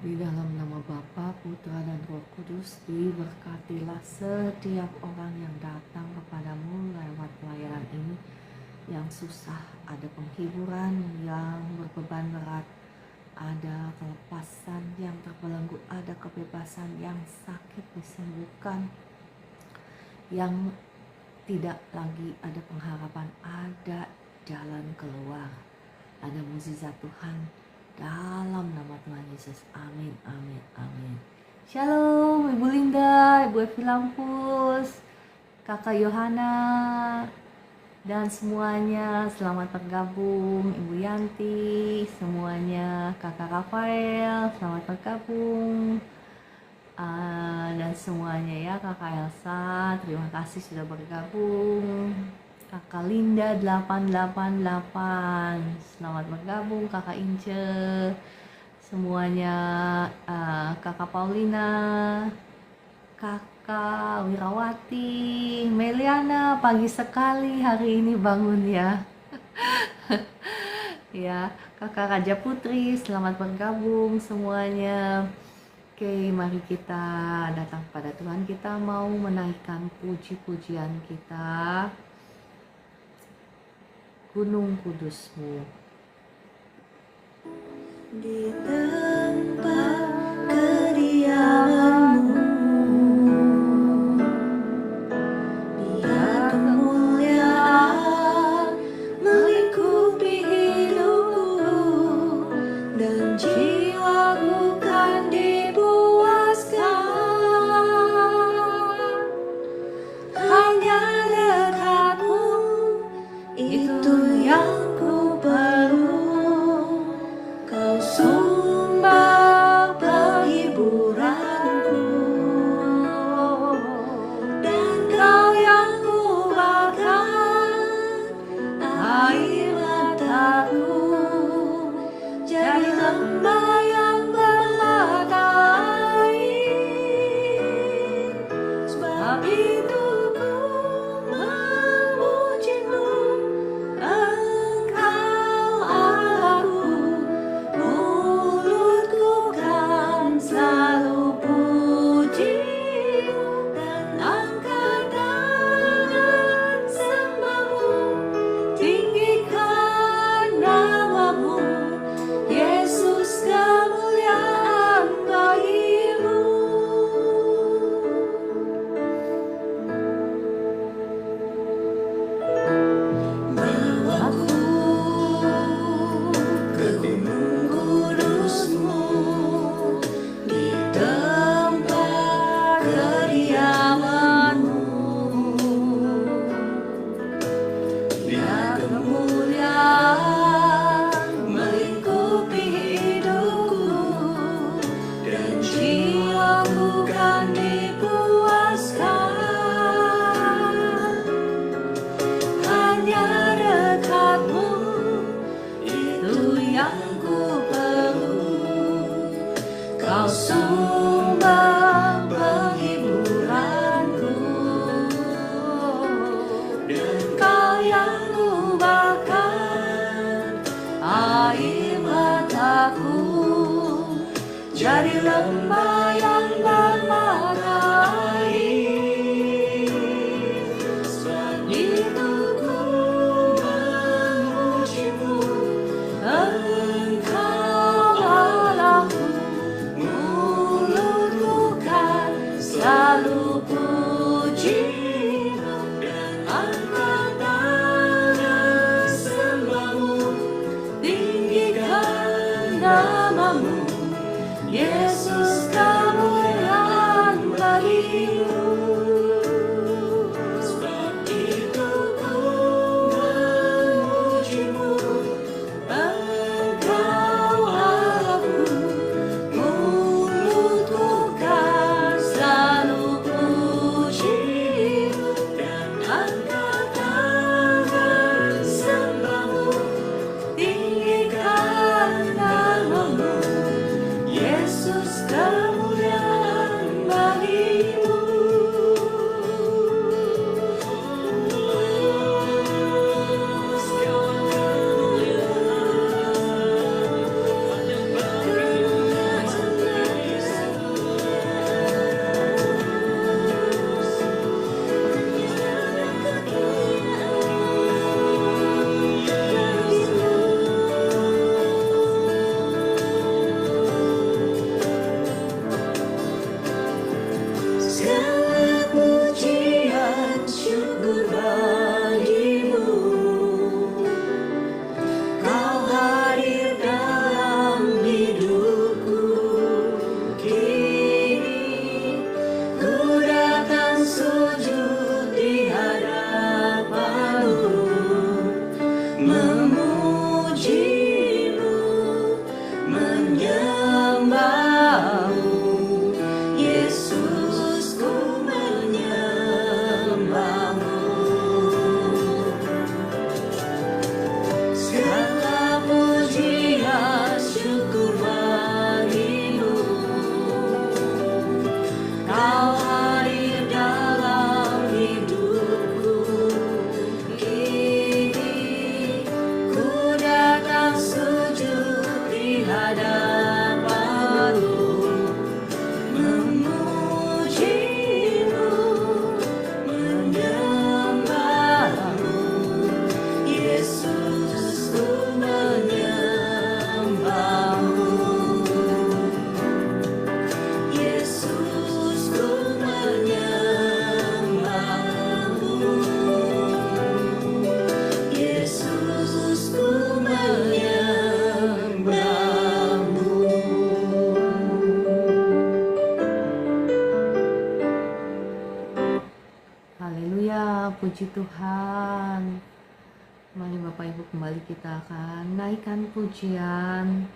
Di dalam nama Bapa, Putra, dan Roh Kudus, diberkatilah setiap orang yang datang kepadamu lewat pelayanan ini. Yang susah ada penghiburan, yang berbeban berat ada kelepasan, yang terbelenggu ada kebebasan, yang sakit disembuhkan, yang tidak lagi ada pengharapan ada jalan keluar, ada mukjizat Tuhan dalam nama Tuhan Yesus. Amin, amin, amin. Shalom Ibu Linda, Ibu Evi Lampus, Kakak Yohana, dan semuanya selamat bergabung. Ibu Yanti, semuanya, Kakak Rafael, selamat bergabung. Dan semuanya ya, Kakak Elsa, terima kasih sudah bergabung. Kakak Linda 888, selamat bergabung. Kakak Ince, semuanya, Kakak Paulina, Kakak Wirawati, Meliana, pagi sekali hari ini bangun ya. Ya, Kakak Raja Putri, selamat bergabung semuanya. Oke, mari kita datang pada Tuhan. Kita mau menaikkan puji-pujian kita, Gunung Kudusmu. Di tempat kediamanmu, biar kemuliaan melingkupi hidupku, dan jiwaku kan dipuaskan. Hanya dekatmu, itu yang ku perlu. Kau sumber penghiburanku, dan kau yang kubahkan air mataku, jadi lembah yang bermata air. Sebab itu ku memujimu, Engkau Allahku. Mulutku kan selalu pujimu, dan angkat tangan sembahmu, tinggikan namamu, Yesus, kemuliaan bagimu. Bawaku ke gunung kudusmu, di tempat kediamanmu, biar kemuliaan melingkupi hidupku, dan jiwaku kan dipuaskan. Hanya dekatmu, itu yang ku perlu. Kau sumber penghiburanku, dan kau yang ku bahkan air mataku, jadi lembah yang bermata air. Sebab itu ku memujimu, Engkau Allahku. Mulutku kan selalu pujimu, dan angkat tangan sembahmu, tinggikan namamu, Yesus, kemuliaan bagimu. Sebab itu ku memujimu, Engkau Allahku. Mulutku kan selalu pujimu, dan angkat tangan sembahmu, tinggikan namamu, Yesus, kemuliaan bagimu. puji Tuhan. Mari Bapak Ibu kembali kita akan naikkan pujian.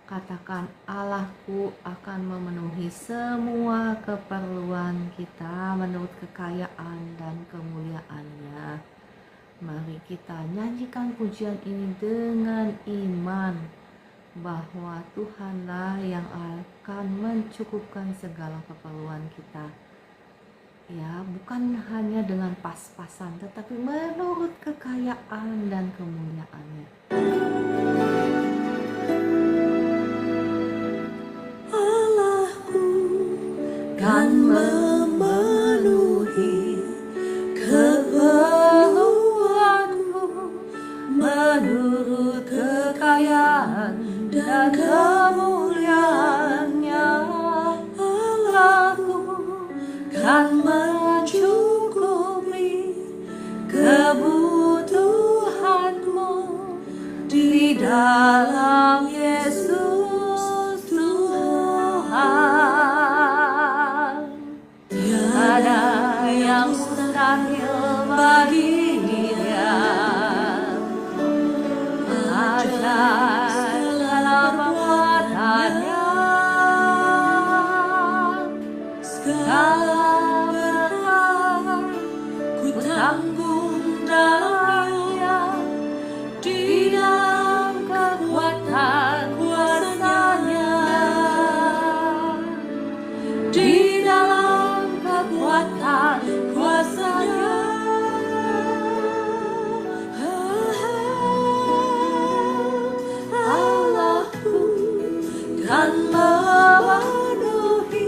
Katakan, Allahku akan memenuhi semua keperluan kita menurut kekayaan dan kemuliaan-Nya. Mari kita nyanyikan pujian ini dengan iman bahwa Tuhanlah yang akan mencukupkan segala keperluan kita. Ya, bukan hanya dengan pas-pasan, tetapi menurut kekayaan dan kemuliaan-Nya. Allahku kan memenuhi keperluanku menurut kekayaan dan kemuliaan-Nya. Allahku kan mencukupi kebutuhanmu di dalam Yesus Tuhan. Tiada yang mustahil bagi Dia. Ajar dalam kekuatannya, segala berat ku tanggung dalamnya, di dalam kekuatan kuasa-Nya, di dalam kekuatan kuasa-Nya. Allahku kan memenuhi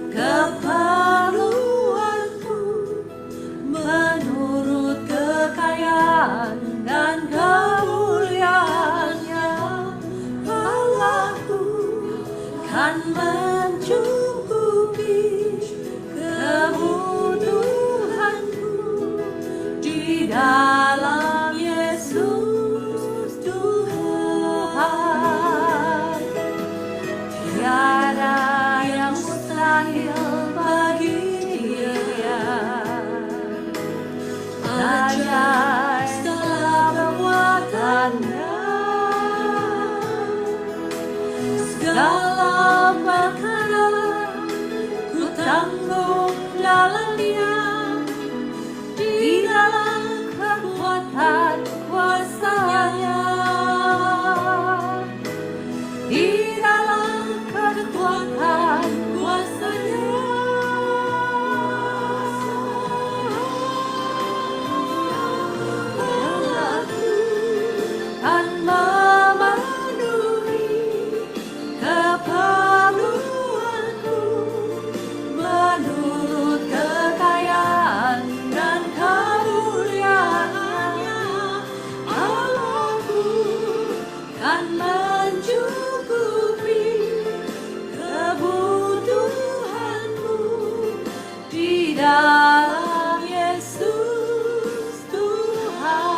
keperluanku menurut kekayaan dan kemuliaan-Nya. Allahku kan mencukupi kebutuhanku di dalam Yesus Tuhan. Tiada yang mustahil bagi Dia. Ajar segala kekuatannya, segala perkara ku tanggung dalamnya, di dalam kekuatan kuasa-Nya, di dalam kekuatan kuasa-Nya. Allahku kan memenuhi keperluanku menurut kekayaan dan kemuliaan-Nya. Allahku kan mencukupi kebutuhanmu di dalam Yesus Tuhan,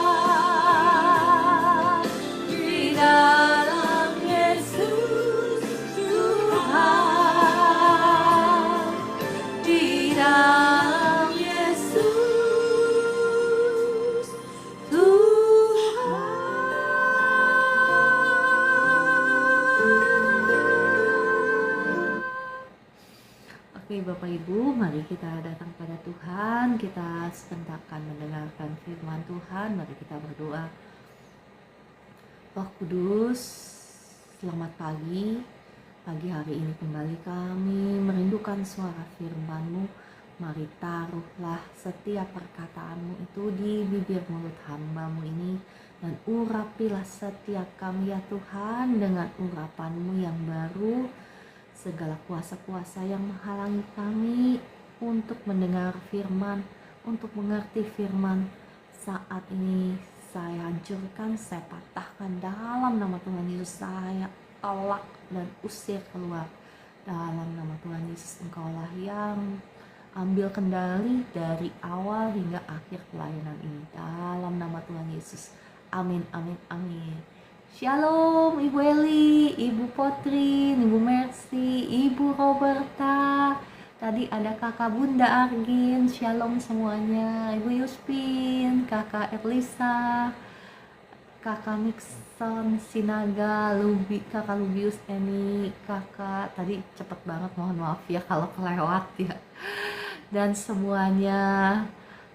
di dalam Yesus Tuhan, di dalam Yesus Tuhan. Oke Bapak Ibu, mari kita datang pada Tuhan. Kita sebentar akan mendengarkan firman Tuhan. Mari kita berdoa. Roh Kudus, selamat pagi. Pagi hari ini kembali kami merindukan suara firman-Mu. Mari taruhlah setiap perkataan-Mu itu di bibir mulut hamba-Mu ini, dan urapilah setiap kami ya Tuhan dengan urapan-Mu yang baru. Segala kuasa-kuasa yang menghalangi kami untuk mendengar firman, untuk mengerti firman, saat ini saya hancurkan, saya patahkan dalam nama Tuhan Yesus. Saya tolak dan usir keluar dalam nama Tuhan Yesus. Engkaulah yang ambil kendali dari awal hingga akhir pelayanan ini, dalam nama Tuhan Yesus. Amin, amin, amin. Shalom Ibu Eli, Ibu Potrin, Ibu Mercy, Ibu Roberta, Tadi ada kakak Bunda Argin, shalom semuanya. Ibu Yuspin, kakak Erlisa, kakak Nixon, Sinaga, kakak Lubius, Eni, kakak tadi cepet banget, mohon maaf ya kalau kelewat ya. Dan semuanya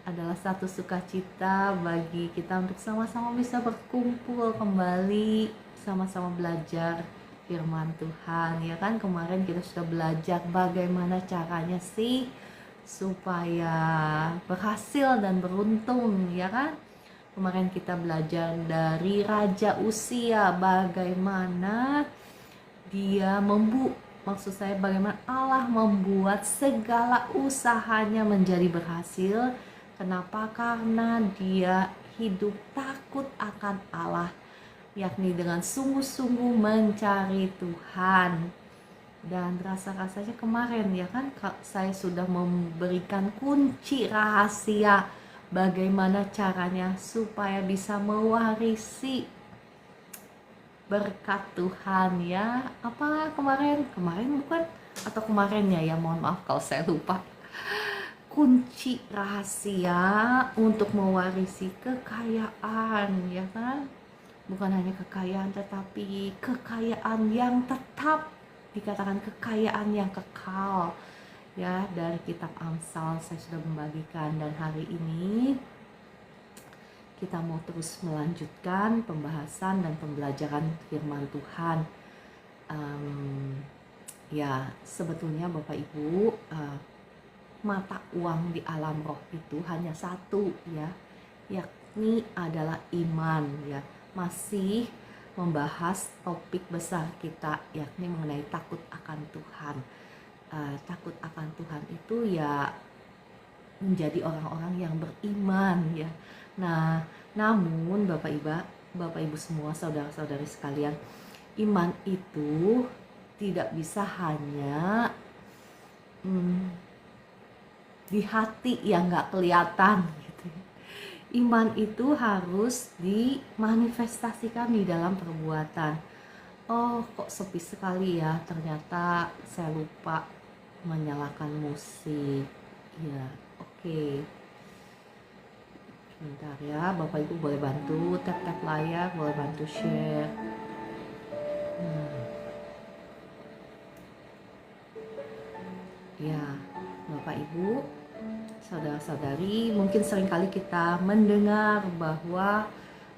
adalah satu sukacita bagi kita untuk sama-sama bisa berkumpul kembali, sama-sama belajar firman Tuhan ya kan. Kemarin kita sudah belajar bagaimana caranya sih supaya berhasil dan beruntung ya kan. Kemarin kita belajar dari Raja Usia, bagaimana dia maksud saya bagaimana Allah membuat segala usahanya menjadi berhasil. Kenapa? Karena dia hidup takut akan Allah, yakni dengan sungguh-sungguh mencari Tuhan. Dan rasa-rasanya kemarin ya kan saya sudah memberikan kunci rahasia bagaimana caranya supaya bisa mewarisi berkat Tuhan ya. Apa kemarin bukan, atau kemarinnya ya, mohon maaf kalau saya lupa. Kunci rahasia untuk mewarisi kekayaan ya kan, bukan hanya kekayaan tetapi kekayaan yang tetap, dikatakan kekayaan yang kekal ya. Dari kitab Amsal saya sudah membagikan, dan hari ini kita mau terus melanjutkan pembahasan dan pembelajaran firman Tuhan. Ya sebetulnya Bapak Ibu, mata uang di alam roh itu hanya satu ya, yakni adalah iman ya. Masih membahas topik besar kita, yakni mengenai takut akan Tuhan. Takut akan Tuhan itu ya menjadi orang-orang yang beriman ya. Nah, namun Bapak Ibu semua, saudara-saudari sekalian, iman itu tidak bisa hanya di hati yang gak kelihatan gitu. Iman itu harus dimanifestasikan di dalam perbuatan. Oh, kok sepi sekali ya, ternyata saya lupa menyalakan musik ya. Oke. Bentar ya, Bapak Ibu boleh bantu tap-tap layar, boleh bantu share. Ya, Bapak Ibu, saudara-saudari, mungkin seringkali kita mendengar bahwa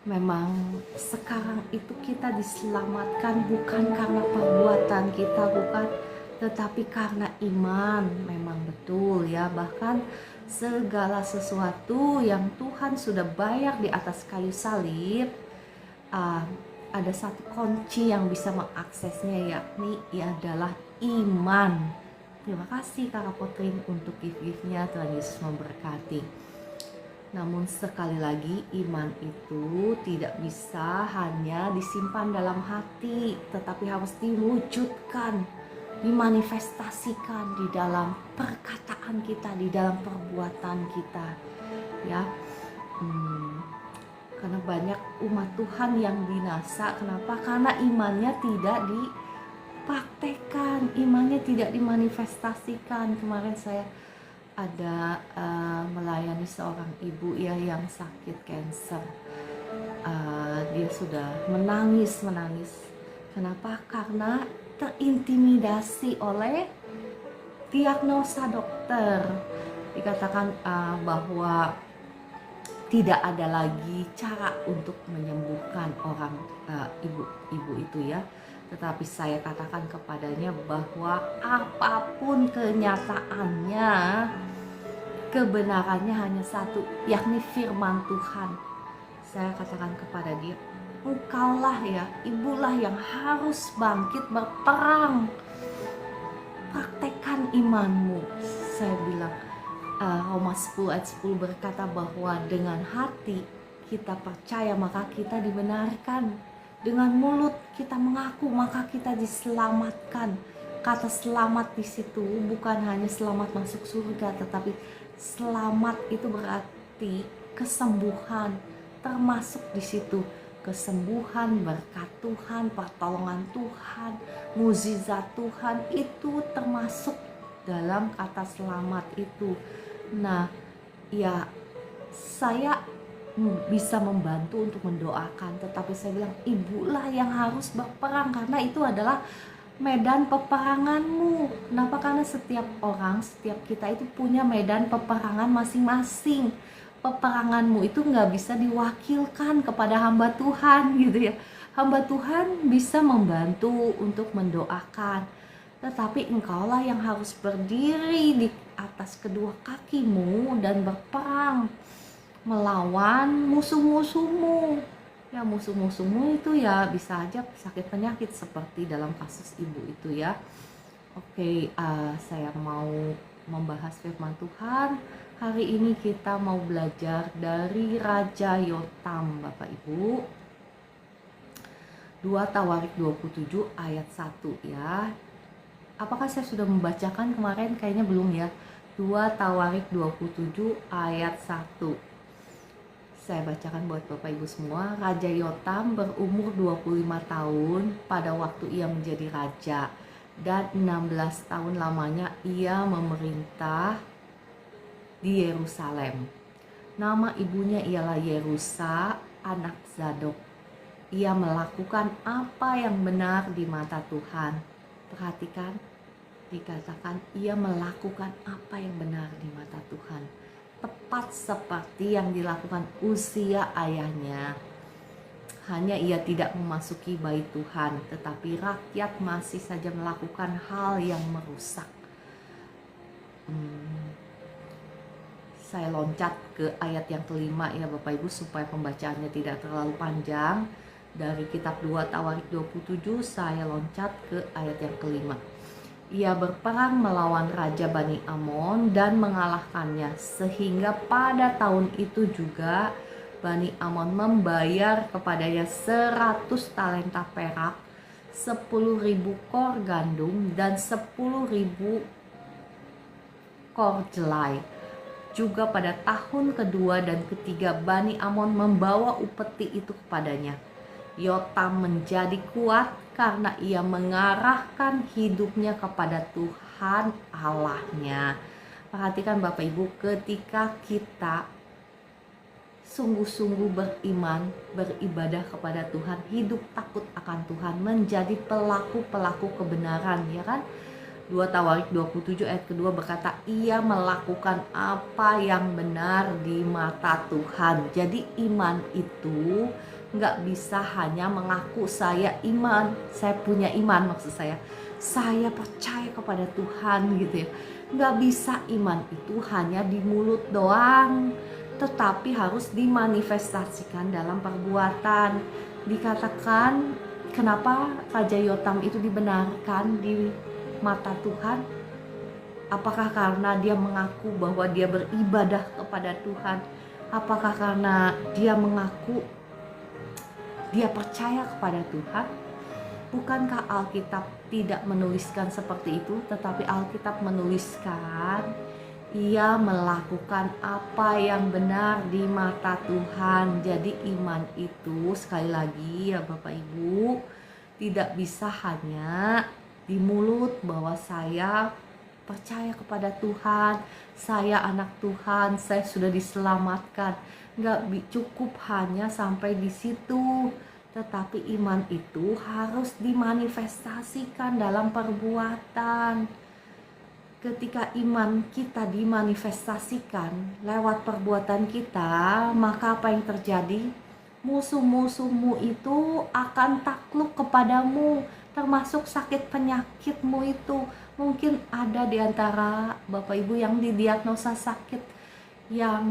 memang sekarang itu kita diselamatkan bukan karena perbuatan kita, bukan, tetapi karena iman. Memang betul ya, bahkan segala sesuatu yang Tuhan sudah bayar di atas kayu salib, ada satu kunci yang bisa mengaksesnya, yakni adalah iman. Terima kasih Kakak Potrin untuk gift-giftnya, Tuhan Yesus memberkati. Namun sekali lagi, iman itu tidak bisa hanya disimpan dalam hati, tetapi harus diwujudkan, dimanifestasikan di dalam perkataan kita, di dalam perbuatan kita ya. Karena banyak umat Tuhan yang binasa. Kenapa? Karena imannya tidak dipraktekkan, imannya tidak dimanifestasikan. Kemarin saya ada melayani seorang ibu ya yang sakit kanker. Dia sudah menangis. Kenapa? Karena terintimidasi oleh diagnosa dokter. Dikatakan bahwa tidak ada lagi cara untuk menyembuhkan orang ibu itu ya. Tetapi saya katakan kepadanya bahwa apapun kenyataannya, kebenarannya hanya satu, yakni firman Tuhan. Saya katakan kepada dia, engkaulah ya, ibulah yang harus bangkit berperang. Praktekkan imanmu. Saya bilang, Roma 10 ayat 10 berkata bahwa dengan hati kita percaya maka kita dibenarkan, dengan mulut kita mengaku maka kita diselamatkan. Kata selamat di situ bukan hanya selamat masuk surga, tetapi selamat itu berarti kesembuhan, termasuk di situ kesembuhan, berkat Tuhan, pertolongan Tuhan, mukjizat Tuhan, itu termasuk dalam kata selamat itu. Nah, ya saya bisa membantu untuk mendoakan, tetapi saya bilang ibulah yang harus berperang karena itu adalah medan peperanganmu. Kenapa? Karena setiap orang, setiap kita itu punya medan peperangan masing-masing. Peperanganmu itu nggak bisa diwakilkan kepada hamba Tuhan gitu ya. Hamba Tuhan bisa membantu untuk mendoakan, tetapi engkaulah yang harus berdiri di atas kedua kakimu dan berperang melawan musuh-musuhmu. Ya, musuh-musuhmu itu ya bisa aja sakit penyakit seperti dalam kasus ibu itu ya. Oke, saya mau membahas firman Tuhan. Hari ini kita mau belajar dari Raja Yotam, Bapak Ibu. 2 Tawarik 27 ayat 1 ya. Apakah saya sudah membacakan kemarin? Kayaknya belum ya. 2 Tawarik 27 ayat 1. Saya bacakan buat Bapak Ibu semua. Raja Yotam berumur 25 tahun pada waktu ia menjadi raja, dan 16 tahun lamanya ia memerintah di Yerusalem. Nama ibunya ialah Yerusa, anak Zadok. Ia melakukan apa yang benar di mata Tuhan. Perhatikan, dikatakan ia melakukan apa yang benar di mata Tuhan, tepat seperti yang dilakukan Uzia ayahnya. Hanya ia tidak memasuki bait Tuhan, tetapi rakyat masih saja melakukan hal yang merusak. Saya loncat ke ayat yang kelima ya Bapak Ibu, supaya pembacaannya tidak terlalu panjang. Dari kitab 2 Tawarik 27 saya loncat ke ayat yang kelima. Ia berperang melawan Raja Bani Amon dan mengalahkannya, sehingga pada tahun itu juga Bani Amon membayar kepadanya 100 talenta perak, 10.000 kor gandum, dan 10.000 kor jelai. Juga pada tahun kedua dan ketiga Bani Amon membawa upeti itu kepadanya. Yotam menjadi kuat karena ia mengarahkan hidupnya kepada Tuhan Allahnya. Perhatikan Bapak Ibu, ketika kita sungguh-sungguh beriman, beribadah kepada Tuhan, hidup takut akan Tuhan, menjadi pelaku-pelaku kebenaran, ya kan? 2 Tawarik 27 ayat kedua berkata, ia melakukan apa yang benar di mata Tuhan. Jadi iman itu nggak bisa hanya mengaku saya iman, saya punya iman, maksud saya percaya kepada Tuhan gitu ya. Nggak bisa iman itu hanya di mulut doang, tetapi harus dimanifestasikan dalam perbuatan. Dikatakan kenapa Raja Yotam itu dibenarkan di mata Tuhan? Apakah karena dia mengaku bahwa dia beribadah kepada Tuhan? Apakah karena dia mengaku dia percaya kepada Tuhan? Bukankah Alkitab tidak menuliskan seperti itu? Tetapi Alkitab menuliskan ia melakukan apa yang benar di mata Tuhan. Jadi iman itu sekali lagi ya Bapak Ibu, tidak bisa hanya di mulut bahwa saya percaya kepada Tuhan, saya anak Tuhan, saya sudah diselamatkan. Nggak cukup hanya sampai di situ, tetapi iman itu harus dimanifestasikan dalam perbuatan. Ketika iman kita dimanifestasikan lewat perbuatan kita, maka apa yang terjadi? Musuh-musuhmu itu akan takluk kepadamu, termasuk sakit penyakitmu itu. Mungkin ada di antara Bapak Ibu yang didiagnosa sakit yang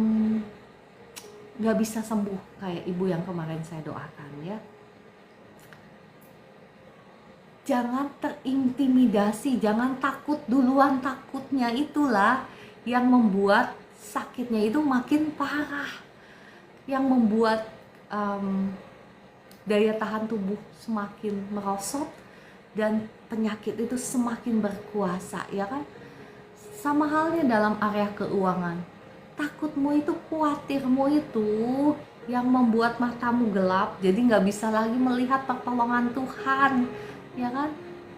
gak bisa sembuh, kayak ibu yang kemarin saya doakan ya. Jangan terintimidasi, jangan takut duluan. Takutnya itulah yang membuat sakitnya itu makin parah, yang membuat daya tahan tubuh semakin merosot dan penyakit itu semakin berkuasa, ya kan? Sama halnya dalam area keuangan. Takutmu itu, khawatirmu itu yang membuat matamu gelap, jadi nggak bisa lagi melihat pertolongan Tuhan, ya kan?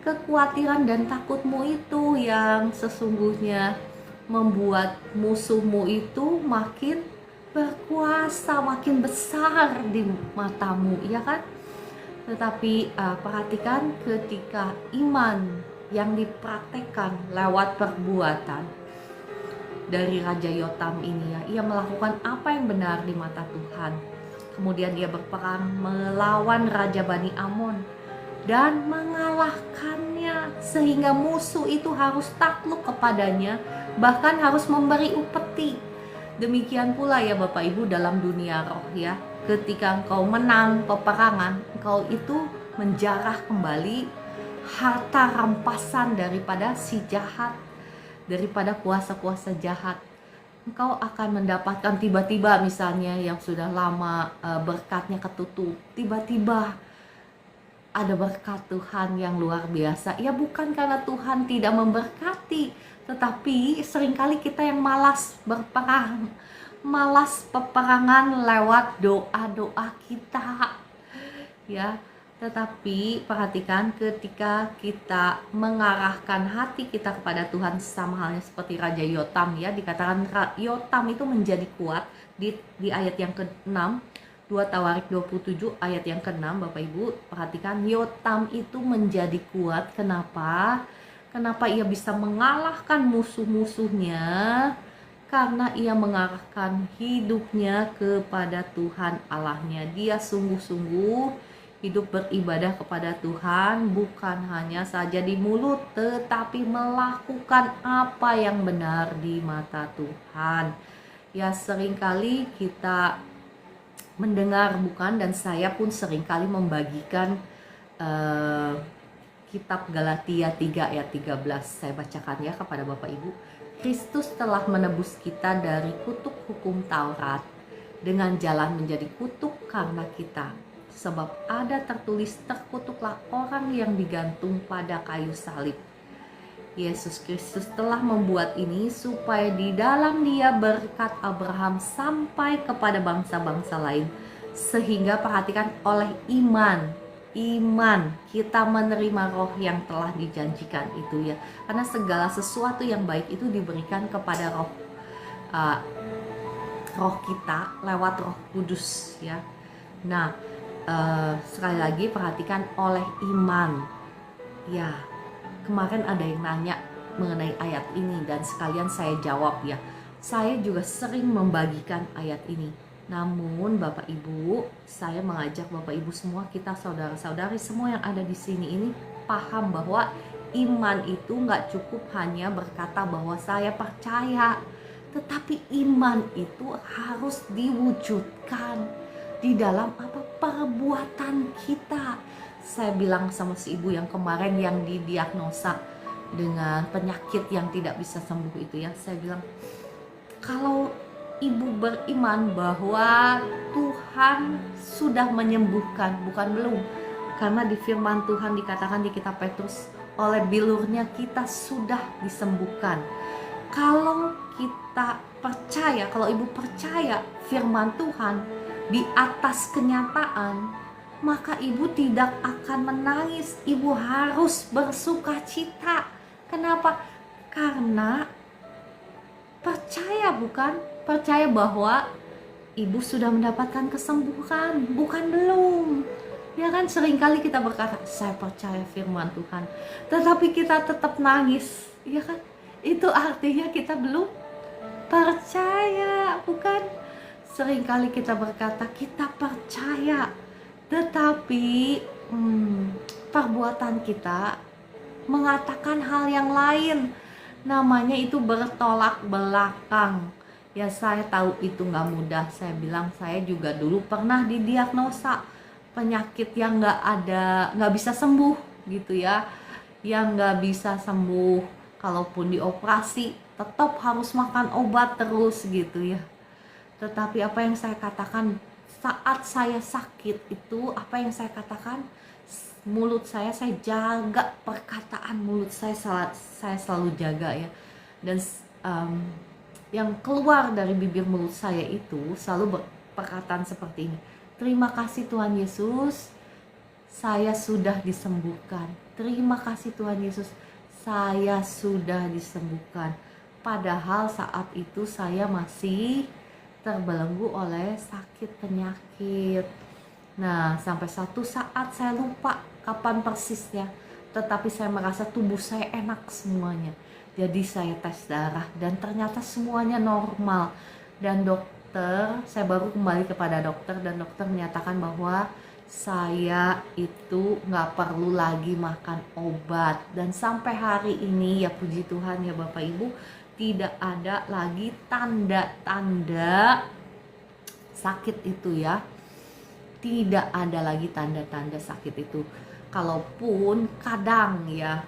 kekhawatiran dan takutmu itu yang sesungguhnya membuat musuhmu itu makin berkuasa, makin besar di matamu, ya kan? Tetapi perhatikan ketika iman yang dipraktekkan lewat perbuatan dari Raja Yotam ini ya, ia melakukan apa yang benar di mata Tuhan. Kemudian ia berperang melawan Raja Bani Amon dan mengalahkannya, sehingga musuh itu harus takluk kepadanya, bahkan harus memberi upeti. Demikian pula ya Bapak Ibu dalam dunia roh ya, ketika engkau menang peperangan, engkau itu menjarah kembali harta rampasan daripada si jahat, daripada kuasa-kuasa jahat. Engkau akan mendapatkan tiba-tiba misalnya yang sudah lama berkatnya ketutup, tiba-tiba ada berkat Tuhan yang luar biasa. Ya bukan karena Tuhan tidak memberkati, tetapi seringkali kita yang malas berperang, malas peperangan lewat doa-doa kita. Ya, tetapi perhatikan ketika kita mengarahkan hati kita kepada Tuhan, sama halnya seperti Raja Yotam ya, dikatakan Yotam itu menjadi kuat di ayat yang ke-6, 2 Tawarik 27 ayat yang ke-6. Bapak Ibu perhatikan, Yotam itu menjadi kuat. Kenapa? Kenapa ia bisa mengalahkan musuh-musuhnya? Karena ia mengarahkan hidupnya kepada Tuhan Allahnya. Dia sungguh-sungguh hidup beribadah kepada Tuhan, bukan hanya saja di mulut, tetapi melakukan apa yang benar di mata Tuhan. Ya seringkali kita mendengar bukan, dan saya pun seringkali membagikan kitab Galatia 3 ayat 13. Saya bacakan ya kepada Bapak Ibu. Kristus telah menebus kita dari kutuk hukum Taurat dengan jalan menjadi kutuk karena kita. Sebab ada tertulis, terkutuklah orang yang digantung pada kayu salib. Yesus Kristus telah membuat ini supaya di dalam Dia berkat Abraham sampai kepada bangsa-bangsa lain. Sehingga perhatikan, oleh iman kita menerima roh yang telah dijanjikan itu ya. Karena segala sesuatu yang baik itu diberikan kepada roh kita lewat Roh Kudus ya. Nah, sekali lagi perhatikan, oleh iman ya. Kemarin ada yang nanya mengenai ayat ini dan sekalian saya jawab ya. Saya juga sering membagikan ayat ini. Namun Bapak Ibu, saya mengajak Bapak Ibu semua, kita saudara-saudari semua yang ada di sini ini paham bahwa iman itu nggak cukup hanya berkata bahwa saya percaya, tetapi iman itu harus diwujudkan di dalam apa? Perbuatan kita. Saya bilang sama si ibu yang kemarin yang didiagnosa dengan penyakit yang tidak bisa sembuh itu ya, saya bilang, kalau ibu beriman bahwa Tuhan sudah menyembuhkan, bukan belum, karena di firman Tuhan dikatakan di kitab Petrus, oleh bilurnya kita sudah disembuhkan. Kalau kita percaya, kalau ibu percaya firman Tuhan di atas kenyataan, maka ibu tidak akan menangis, ibu harus bersuka cita. Kenapa? Karena percaya, bukan? Percaya bahwa ibu sudah mendapatkan kesembuhan, bukan belum. Ya kan, seringkali kita berkata, saya percaya firman Tuhan, tetapi kita tetap nangis, ya kan? Itu artinya kita belum percaya, bukan? Seringkali kita berkata kita percaya, tetapi perbuatan kita mengatakan hal yang lain. Namanya itu bertolak belakang. Ya saya tahu itu gak mudah. Saya bilang, saya juga dulu pernah didiagnosa penyakit yang gak bisa sembuh gitu ya. Yang gak bisa sembuh, kalaupun dioperasi tetap harus makan obat terus gitu ya. Tetapi apa yang saya katakan saat saya sakit itu, apa yang saya katakan, mulut saya jaga perkataan mulut saya selalu jaga ya. Dan yang keluar dari bibir mulut saya itu selalu perkataan seperti ini, terima kasih Tuhan Yesus, saya sudah disembuhkan. Terima kasih Tuhan Yesus, saya sudah disembuhkan. Padahal saat itu saya masih terbelenggu oleh sakit penyakit. Nah, sampai satu saat saya lupa kapan persisnya, tetapi saya merasa tubuh saya enak semuanya. Jadi saya tes darah dan ternyata semuanya normal. Dan dokter, saya baru kembali kepada dokter dan dokter menyatakan bahwa saya itu nggak perlu lagi makan obat. Dan sampai hari ini ya puji Tuhan ya Bapak Ibu, tidak ada lagi tanda-tanda sakit itu ya. Tidak ada lagi tanda-tanda sakit itu. Kalaupun kadang ya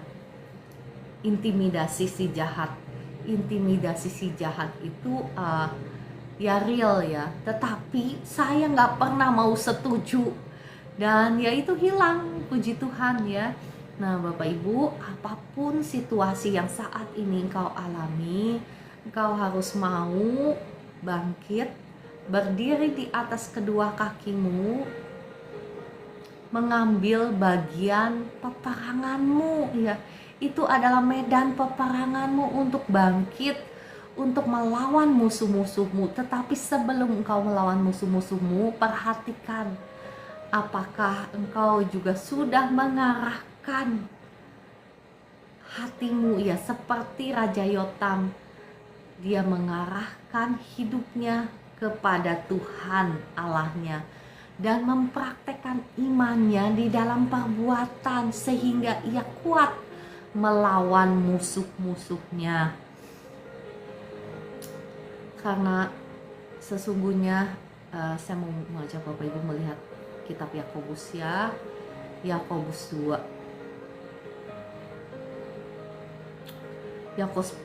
intimidasi si jahat itu ya real ya, tetapi saya nggak pernah mau setuju dan ya itu hilang, puji Tuhan ya. Nah Bapak Ibu, apapun situasi yang saat ini engkau alami, engkau harus mau bangkit, berdiri di atas kedua kakimu, mengambil bagian peperanganmu ya. Itu adalah medan peperanganmu untuk bangkit, untuk melawan musuh-musuhmu. Tetapi sebelum engkau melawan musuh-musuhmu, perhatikan apakah engkau juga sudah mengarahkan hatimu ya, seperti Raja Yotam. Dia mengarahkan hidupnya kepada Tuhan Allahnya dan mempraktekkan imannya di dalam perbuatan sehingga ia kuat melawan musuh-musuhnya. Karena sesungguhnya saya mau mengajak Bapak Ibu melihat kitab Yakobus ya, Yakobus 2.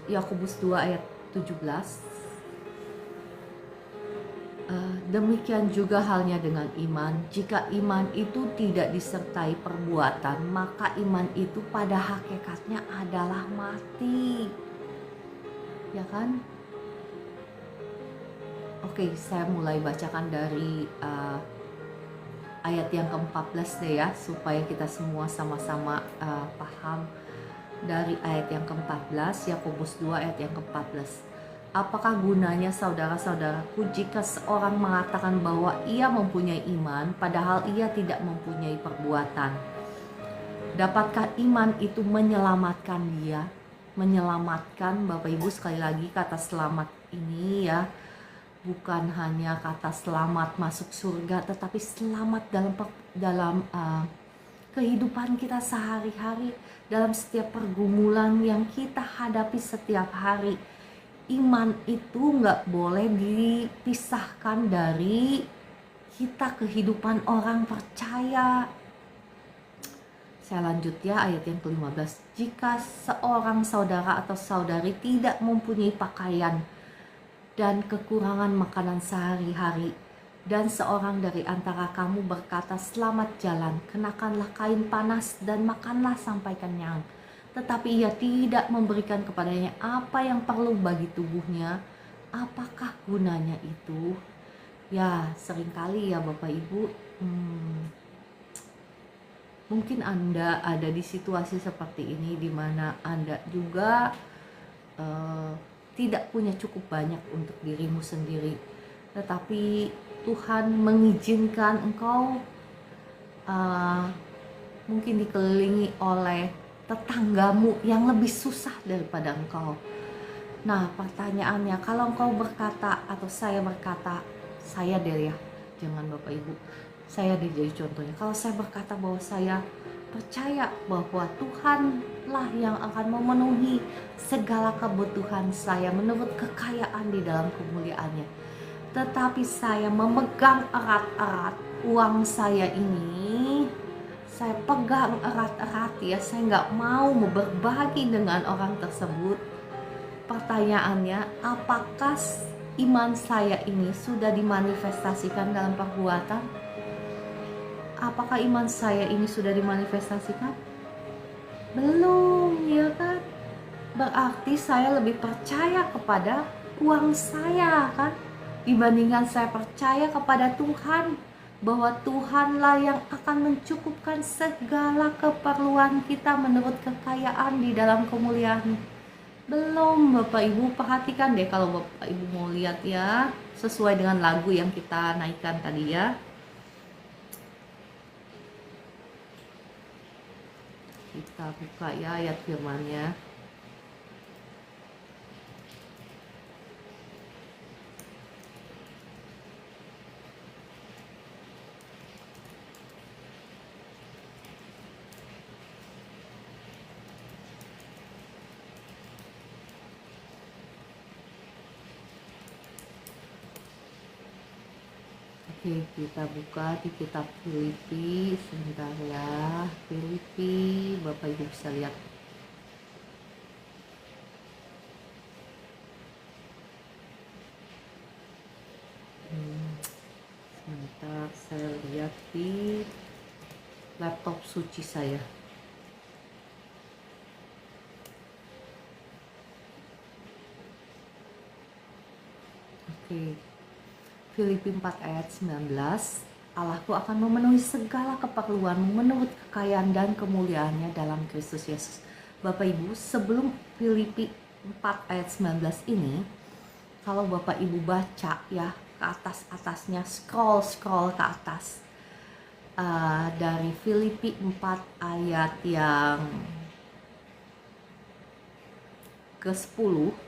Yakobus 2 ayat 17. Demikian juga halnya dengan iman. Jika iman itu tidak disertai perbuatan, maka iman itu pada hakikatnya adalah mati. Ya kan? Oke, saya mulai bacakan dari ayat yang ke-14 deh ya, supaya kita semua sama-sama paham. Dari ayat yang ke-14, Yakobus 2 ayat yang ke-14. Apakah gunanya saudara-saudaraku jika seorang mengatakan bahwa ia mempunyai iman padahal ia tidak mempunyai perbuatan? Dapatkah iman itu menyelamatkan dia? Menyelamatkan, Bapak Ibu, sekali lagi kata selamat ini ya, bukan hanya kata selamat masuk surga, tetapi selamat dalam kehidupan kita sehari-hari, dalam setiap pergumulan yang kita hadapi setiap hari. Iman itu nggak boleh dipisahkan dari kita kehidupan orang percaya. Saya lanjut ya, ayat yang ke-15. Jika seorang saudara atau saudari tidak mempunyai pakaian dan kekurangan makanan sehari-hari, dan seorang dari antara kamu berkata, selamat jalan, kenakanlah kain panas dan makanlah sampai kenyang, tetapi ia tidak memberikan kepadanya apa yang perlu bagi tubuhnya, apakah gunanya itu? Ya, seringkali ya Bapak Ibu, mungkin Anda ada di situasi seperti ini, di mana Anda juga tidak punya cukup banyak untuk dirimu sendiri, tetapi Tuhan mengizinkan engkau mungkin dikelilingi oleh tetanggamu yang lebih susah daripada engkau. Nah pertanyaannya, kalau engkau berkata atau saya berkata, saya deh ya, jangan Bapak Ibu, saya deh jadi contohnya. Kalau saya berkata bahwa saya percaya bahwa Tuhanlah yang akan memenuhi segala kebutuhan saya menurut kekayaan di dalam kemuliaannya, tetapi saya memegang erat-erat uang saya ini, saya pegang erat-erat ya, saya nggak mau berbagi dengan orang tersebut. Pertanyaannya, apakah iman saya ini sudah dimanifestasikan dalam perbuatan? Apakah iman saya ini sudah dimanifestasikan? Belum, ya kan? Berarti saya lebih percaya kepada uang saya kan, dibandingkan saya percaya kepada Tuhan. bahwa Tuhanlah yang akan mencukupkan segala keperluan kita menurut kekayaan di dalam kemuliaan. Belum Bapak Ibu, perhatikan deh kalau Bapak Ibu mau lihat ya, sesuai dengan lagu yang kita naikkan tadi ya. Kita buka ya ayat firman-Nya. Oke, kita buka di kitab Filipi. Sebentar ya, Filipi, Bapak Ibu bisa lihat. Sebentar, saya lihat di laptop suci saya. Oke, Filipi 4 ayat 19, Allahku akan memenuhi segala keperluanmu menurut kekayaan dan kemuliaannya dalam Kristus Yesus. Bapak Ibu, sebelum Filipi 4 ayat 19 ini, kalau Bapak Ibu baca ya ke atas-atasnya, scroll ke atas, dari Filipi 4 ayat yang ke-10,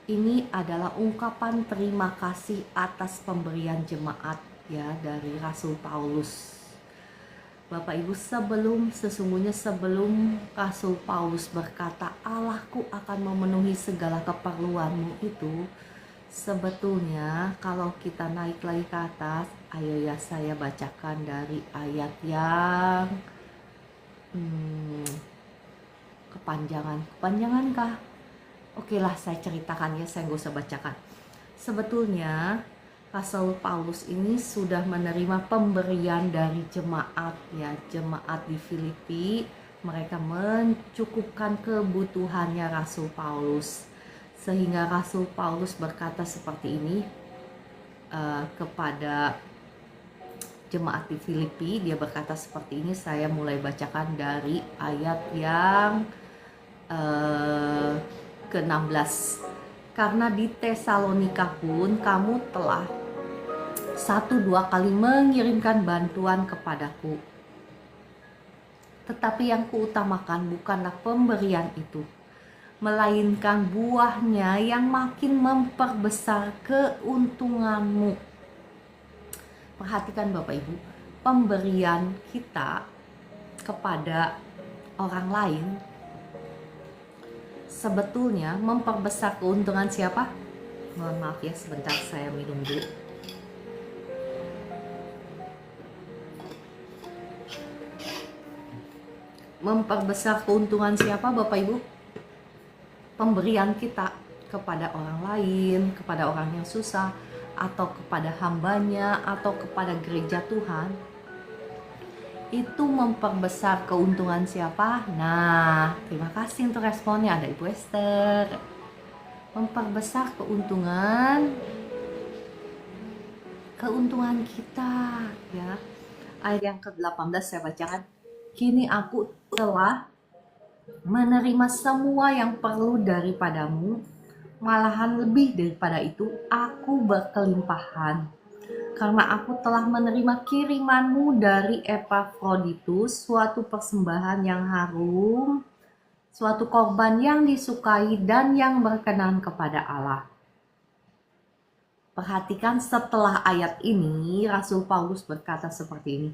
ini adalah ungkapan terima kasih atas pemberian jemaat ya dari Rasul Paulus. Bapak Ibu, sesungguhnya sebelum Rasul Paulus berkata Allahku akan memenuhi segala keperluanmu itu, sebetulnya kalau kita naik lagi ke atas, ayo ya saya bacakan dari ayat yang kepanjangan kah? Oke lah, saya ceritakan ya, saya nggak usah bacakan. Sebetulnya Rasul Paulus ini sudah menerima pemberian dari jemaat ya, jemaat di Filipi. Mereka mencukupkan kebutuhannya Rasul Paulus, sehingga Rasul Paulus berkata seperti ini kepada jemaat di Filipi. Dia berkata seperti ini, saya mulai bacakan dari ayat yang ke-16. Karena di Tesalonika pun kamu telah 1-2 kali mengirimkan bantuan kepadaku. Tetapi yang kuutamakan bukanlah pemberian itu, melainkan buahnya yang makin memperbesar keuntunganmu. Perhatikan Bapak Ibu, pemberian kita kepada orang lain sebetulnya memperbesar keuntungan siapa? Mohon maaf ya, sebentar saya minum dulu. Memperbesar keuntungan siapa Bapak Ibu? Pemberian kita kepada orang lain, kepada orang yang susah, atau kepada hambanya, atau kepada gereja Tuhan, itu memperbesar keuntungan siapa? Nah, terima kasih untuk responnya, ada Ibu Esther. Memperbesar keuntungan kita ya. Ayat yang ke-18 saya bacakan. Kini aku telah menerima semua yang perlu daripadamu, malahan lebih daripada itu aku berkelimpahan. Karena aku telah menerima kirimanmu dari Epafroditus, suatu persembahan yang harum, suatu korban yang disukai dan yang berkenan kepada Allah. Perhatikan setelah ayat ini, Rasul Paulus berkata seperti ini.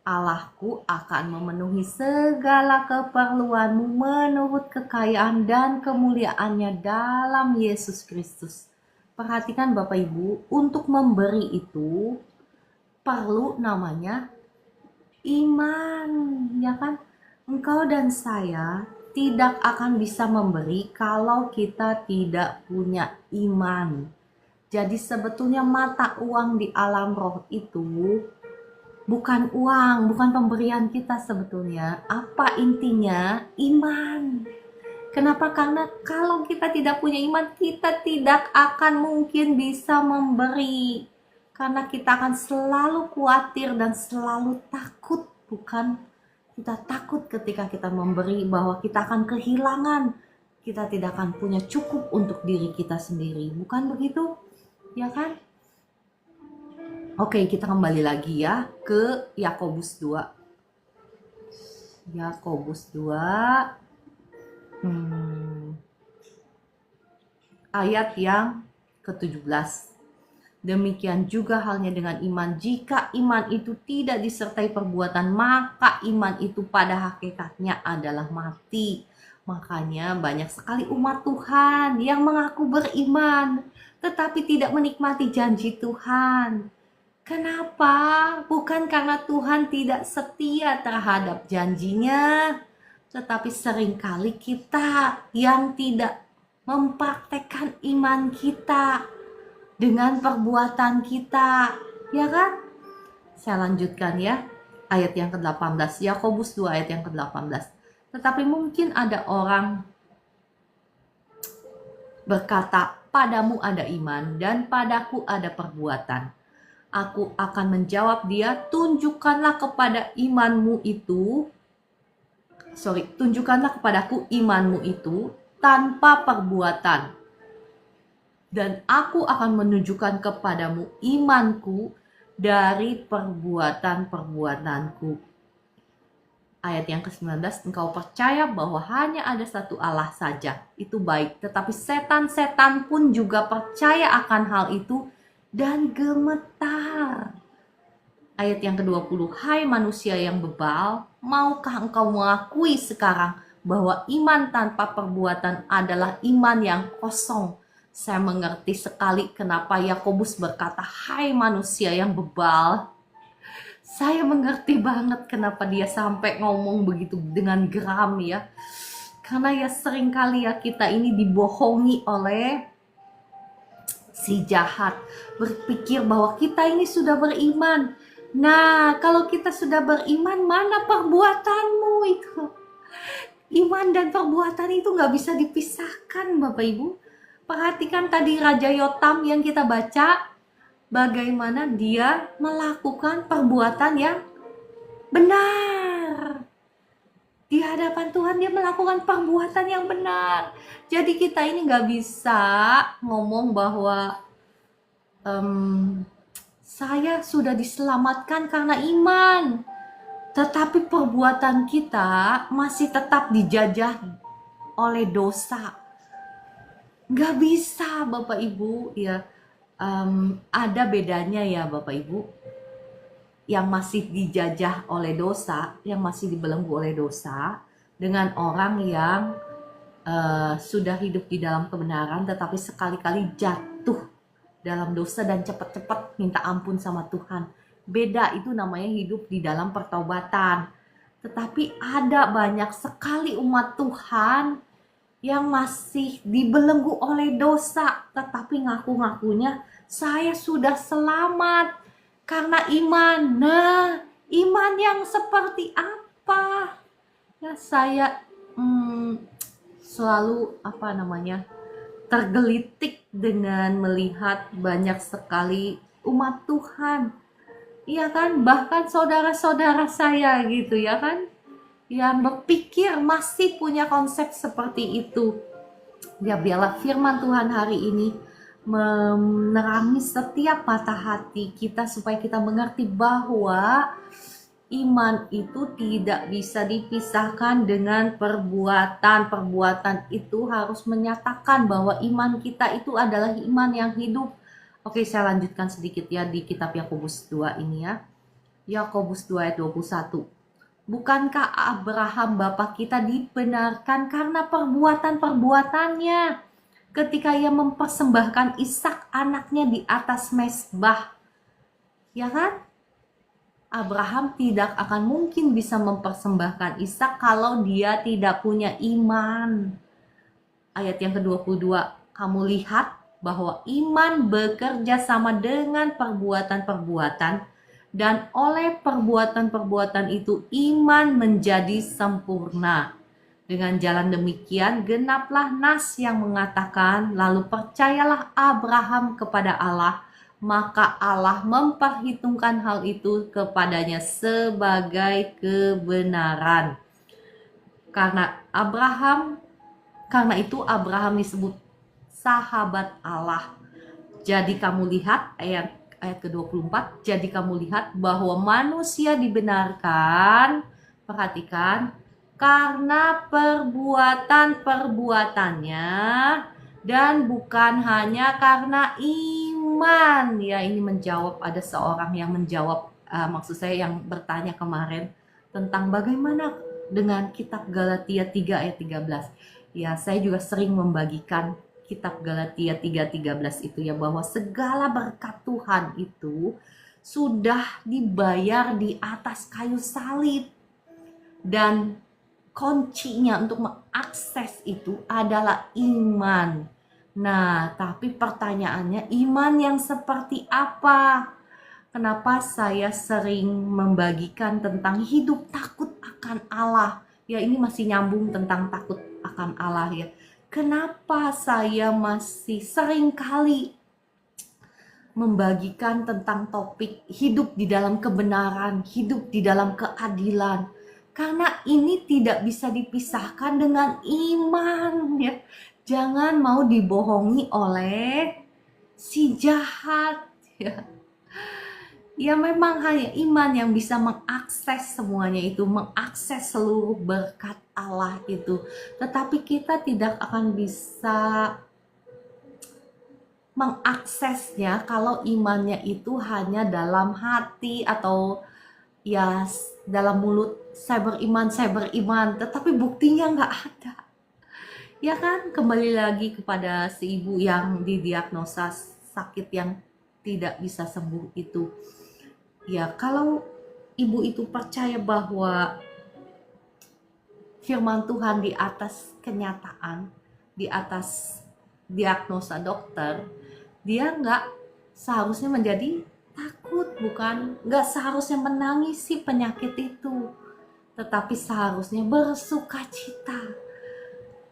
Allahku akan memenuhi segala keperluanmu menurut kekayaan dan kemuliaannya dalam Yesus Kristus. Perhatikan Bapak Ibu, untuk memberi itu perlu namanya iman, ya kan? Engkau dan saya tidak akan bisa memberi kalau kita tidak punya iman. Jadi sebetulnya mata uang di alam roh itu bukan uang, bukan pemberian kita sebetulnya. Apa intinya? Iman. Kenapa? Karena kalau kita tidak punya iman, kita tidak akan mungkin bisa memberi. Karena kita akan selalu khawatir dan selalu takut, bukan? Kita takut ketika kita memberi bahwa kita akan kehilangan. Kita tidak akan punya cukup untuk diri kita sendiri. Bukan begitu? Ya kan? Oke, kita kembali lagi ya ke Yakobus 2. Yakobus 2 ayat yang ke-17. Demikian juga halnya dengan iman. Jika iman itu tidak disertai perbuatan, maka iman itu pada hakikatnya adalah mati. Makanya banyak sekali umat Tuhan yang mengaku beriman, tetapi tidak menikmati janji Tuhan. Kenapa? Bukan karena Tuhan tidak setia terhadap janjinya, tetapi seringkali kita yang tidak mempraktekkan iman kita dengan perbuatan kita, ya kan? Saya lanjutkan ya, ayat yang ke-18, Yakobus 2 ayat yang ke-18. Tetapi mungkin ada orang berkata, padamu ada iman dan padaku ada perbuatan. Aku akan menjawab dia, tunjukkanlah kepadaku imanmu itu tanpa perbuatan. Dan aku akan menunjukkan kepadamu imanku dari perbuatan-perbuatanku. Ayat yang ke-19, engkau percaya bahwa hanya ada satu Allah saja, itu baik. Tetapi setan-setan pun juga percaya akan hal itu dan gemetar. Ayat yang ke-20, hai manusia yang bebal, maukah engkau mengakui sekarang bahwa iman tanpa perbuatan adalah iman yang kosong? Saya mengerti sekali kenapa Yakobus berkata, hai manusia yang bebal. Saya mengerti banget kenapa dia sampai ngomong begitu dengan geram ya. Karena ya seringkali ya kita ini dibohongi oleh si jahat. Berpikir bahwa kita ini sudah beriman. Nah, kalau kita sudah beriman, mana perbuatanmu itu? Iman dan perbuatan itu gak bisa dipisahkan, Bapak Ibu. Perhatikan tadi Raja Yotam yang kita baca, bagaimana dia melakukan perbuatan yang benar. Di hadapan Tuhan dia melakukan perbuatan yang benar. Jadi kita ini gak bisa ngomong bahwa saya sudah diselamatkan karena iman. Tetapi perbuatan kita masih tetap dijajah oleh dosa. Gak bisa Bapak Ibu ya, ada bedanya ya Bapak Ibu, yang masih dijajah oleh dosa, yang masih dibelenggu oleh dosa, dengan orang yang sudah hidup di dalam kebenaran tetapi sekali-kali jatuh dalam dosa dan cepat-cepat minta ampun sama Tuhan. Beda, itu namanya hidup di dalam pertobatan. Tetapi ada banyak sekali umat Tuhan yang masih dibelenggu oleh dosa, tetapi ngaku-ngakunya saya sudah selamat karena iman. Nah, iman yang seperti apa? Ya, saya selalu tergelitik dengan melihat banyak sekali umat Tuhan, iya kan, bahkan saudara-saudara saya gitu ya kan, yang berpikir masih punya konsep seperti itu. Ya, biarlah firman Tuhan hari ini menerangi setiap mata hati kita supaya kita mengerti bahwa iman itu tidak bisa dipisahkan dengan perbuatan. Perbuatan itu harus menyatakan bahwa iman kita itu adalah iman yang hidup. Oke, saya lanjutkan sedikit ya di kitab Yakobus 2 ini ya. Yakobus 2 ayat 21. Bukankah Abraham bapa kita dibenarkan karena perbuatan-perbuatannya ketika ia mempersembahkan Ishak anaknya di atas mezbah? Ya kan? Abraham tidak akan mungkin bisa mempersembahkan Ishak kalau dia tidak punya iman. Ayat yang ke-22, kamu lihat bahwa iman bekerja sama dengan perbuatan-perbuatan, dan oleh perbuatan-perbuatan itu iman menjadi sempurna. Dengan jalan demikian genaplah nas yang mengatakan, lalu percayalah Abraham kepada Allah maka Allah memperhitungkan hal itu kepadanya sebagai kebenaran. Karena itu Abraham disebut sahabat Allah. Jadi kamu lihat ayat ke-24, jadi kamu lihat bahwa manusia dibenarkan, perhatikan, karena perbuatan-perbuatannya dan bukan hanya karena iman. Ya, ini menjawab, ada seorang yang menjawab, maksud saya yang bertanya kemarin tentang bagaimana dengan kitab Galatia 3 ayat 13. Ya, saya juga sering membagikan kitab Galatia 3:13 itu ya, bahwa segala berkat Tuhan itu sudah dibayar di atas kayu salib. Dan kuncinya untuk mengakses itu adalah iman. Nah, tapi pertanyaannya, iman yang seperti apa? Kenapa saya sering membagikan tentang hidup takut akan Allah? Ya, ini masih nyambung tentang takut akan Allah ya. Kenapa saya masih sering kali membagikan tentang topik hidup di dalam kebenaran, hidup di dalam keadilan? Karena ini tidak bisa dipisahkan dengan iman ya. Jangan mau dibohongi oleh si jahat ya. Ya, memang hanya iman yang bisa mengakses semuanya itu, mengakses seluruh berkat Allah itu. Tetapi kita tidak akan bisa mengaksesnya kalau imannya itu hanya dalam hati atau ya dalam mulut, saya beriman, tetapi buktinya nggak ada. Ya kan, kembali lagi kepada si ibu yang didiagnosa sakit yang tidak bisa sembuh itu. Ya, kalau ibu itu percaya bahwa firman Tuhan di atas kenyataan, di atas diagnosa dokter, dia nggak seharusnya menjadi takut, bukan? Nggak seharusnya menangisi penyakit itu, tetapi seharusnya bersuka cita.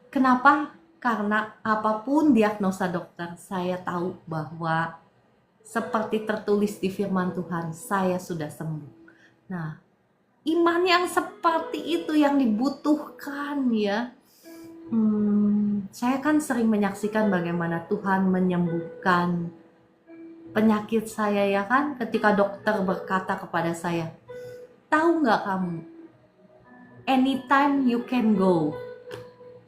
Kenapa? Karena apapun diagnosa dokter, saya tahu bahwa seperti tertulis di firman Tuhan, saya sudah sembuh. Nah, iman yang seperti itu yang dibutuhkan ya. Saya kan sering menyaksikan bagaimana Tuhan menyembuhkan penyakit saya ya kan. Ketika dokter berkata kepada saya, tahu nggak kamu, anytime you can go.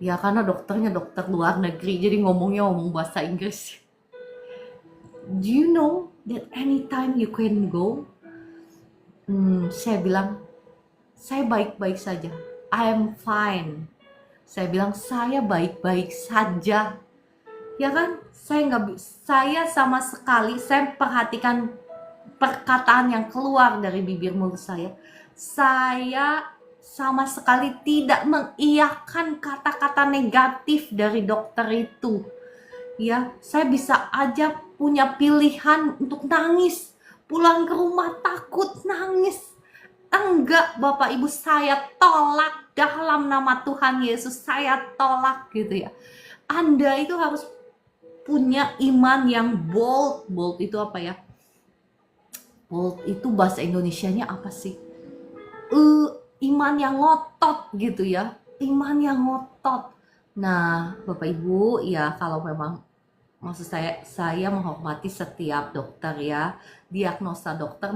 Ya, karena dokternya dokter luar negeri, jadi ngomong bahasa Inggris. Do you know that anytime you can go? Saya bilang, saya baik-baik saja. I am fine. Saya bilang, saya baik-baik saja. Ya kan? Saya sama sekali, saya perhatikan perkataan yang keluar dari bibir mulut saya. Saya sama sekali tidak mengiyakan kata-kata negatif dari dokter itu. Ya, saya bisa aja punya pilihan untuk nangis, pulang ke rumah takut nangis. Enggak, Bapak Ibu, saya tolak dalam nama Tuhan Yesus, saya tolak gitu ya. Anda itu harus punya iman yang bold. Bold itu apa ya? Bold itu bahasa Indonesianya apa sih? Iman yang ngotot gitu ya. Iman yang ngotot. Nah, Bapak Ibu, ya kalau memang, maksud saya menghormati setiap dokter ya. Diagnosa dokter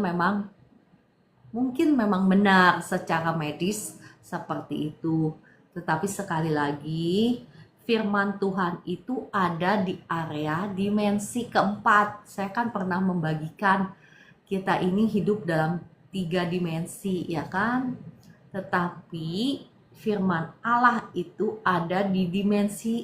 mungkin memang benar secara medis seperti itu. Tetapi sekali lagi, firman Tuhan itu ada di area dimensi keempat. Saya kan pernah membagikan kita ini hidup dalam 3 dimensi ya kan. Tetapi firman Allah itu ada di dimensi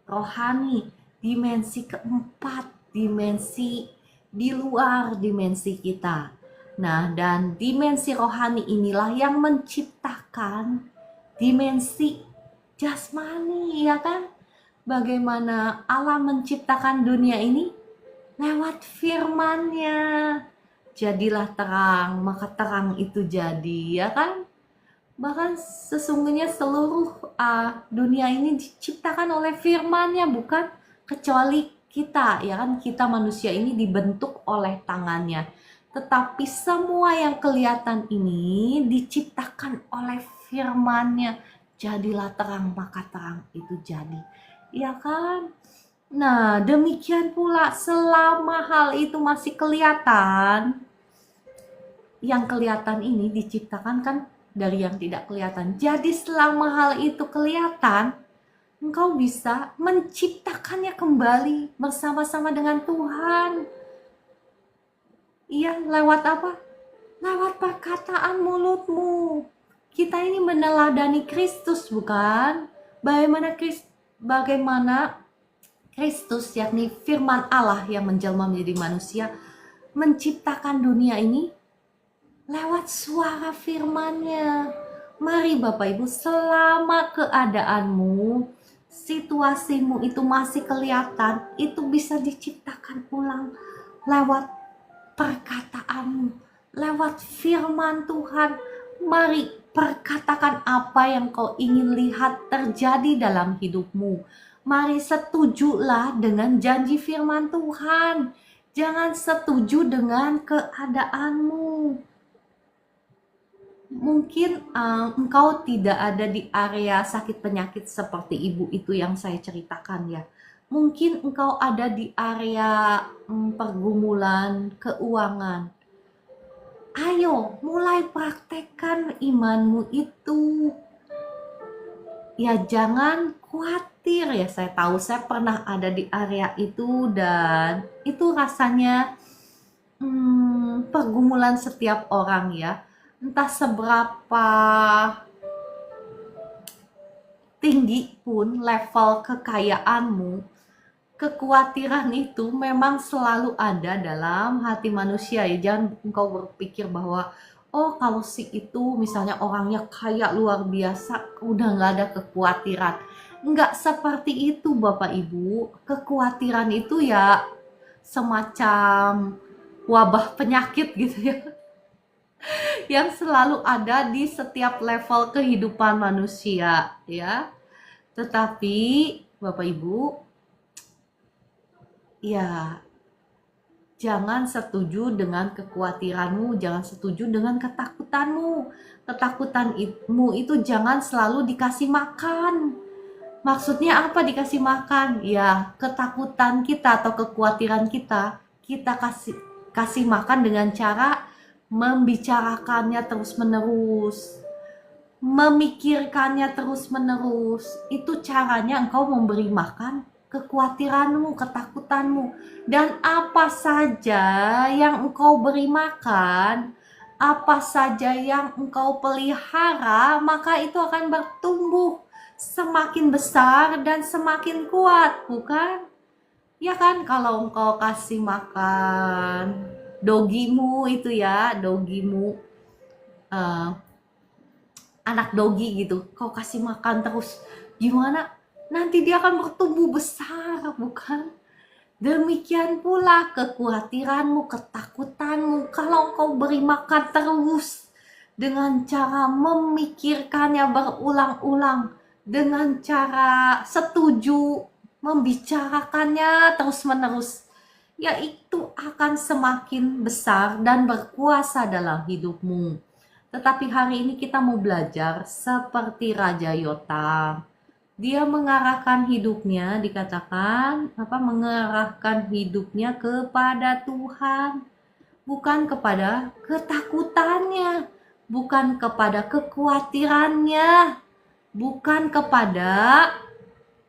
rohani, dimensi keempat, dimensi di luar dimensi kita. Nah, dan dimensi rohani inilah yang menciptakan dimensi jasmani, ya kan? Bagaimana Allah menciptakan dunia ini? Lewat firman-Nya. Jadilah terang, maka terang itu jadi, ya kan? Bahkan sesungguhnya seluruh dunia ini diciptakan oleh firman-Nya, bukan kecuali kita, ya kan, kita manusia ini dibentuk oleh tangannya. Tetapi semua yang kelihatan ini diciptakan oleh firman-Nya. Jadilah terang, maka terang itu jadi. Ya kan? Nah, demikian pula selama hal itu masih kelihatan, yang kelihatan ini diciptakan kan dari yang tidak kelihatan. Jadi selama hal itu kelihatan, engkau bisa menciptakannya kembali bersama-sama dengan Tuhan. Iya, lewat apa? Lewat perkataan mulutmu. Kita ini meneladani Kristus, bukan? Bagaimana Kristus, yakni firman Allah yang menjelma menjadi manusia, menciptakan dunia ini lewat suara firman-Nya. Mari Bapak Ibu, selama keadaanmu, situasimu itu masih kelihatan, itu bisa diciptakan ulang lewat perkataanmu, lewat firman Tuhan. Mari perkatakan apa yang kau ingin lihat terjadi dalam hidupmu. Mari setujulah dengan janji firman Tuhan. Jangan setuju dengan keadaanmu. Mungkin engkau tidak ada di area sakit penyakit seperti ibu itu yang saya ceritakan ya. Mungkin engkau ada di area pergumulan keuangan. Ayo mulai praktekkan imanmu itu. Ya jangan khawatir ya, saya tahu saya pernah ada di area itu dan itu rasanya pergumulan setiap orang ya. Entah seberapa tinggi pun level kekayaanmu, kekhawatiran itu memang selalu ada dalam hati manusia ya. Jangan engkau berpikir bahwa oh kalau si itu misalnya orangnya kaya luar biasa, udah gak ada kekhawatiran. Enggak seperti itu Bapak Ibu. Kekhawatiran itu ya semacam wabah penyakit gitu ya, yang selalu ada di setiap level kehidupan manusia ya. Tetapi Bapak Ibu, ya jangan setuju dengan kekhawatiranmu, jangan setuju dengan ketakutanmu. Ketakutanmu itu jangan selalu dikasih makan. Maksudnya apa dikasih makan? Ya, ketakutan kita atau kekhawatiran kita kasih makan dengan cara membicarakannya terus-menerus, memikirkannya terus-menerus. Itu caranya engkau memberi makan kekhawatiranmu, ketakutanmu. Dan apa saja yang engkau beri makan, apa saja yang engkau pelihara, maka itu akan bertumbuh semakin besar dan semakin kuat, bukan? Ya kan, kalau engkau kasih makan dogimu itu ya, anak dogi gitu, kau kasih makan terus, gimana? Nanti dia akan bertumbuh besar, bukan? Demikian pula kekhawatiranmu, ketakutanmu, kalau kau beri makan terus dengan cara memikirkannya berulang-ulang, dengan cara setuju membicarakannya terus-menerus, yaitu akan semakin besar dan berkuasa dalam hidupmu. Tetapi hari ini kita mau belajar seperti Raja Yotam. Dia mengarahkan hidupnya, dikatakan mengarahkan hidupnya kepada Tuhan, bukan kepada ketakutannya, bukan kepada kekhawatirannya, bukan kepada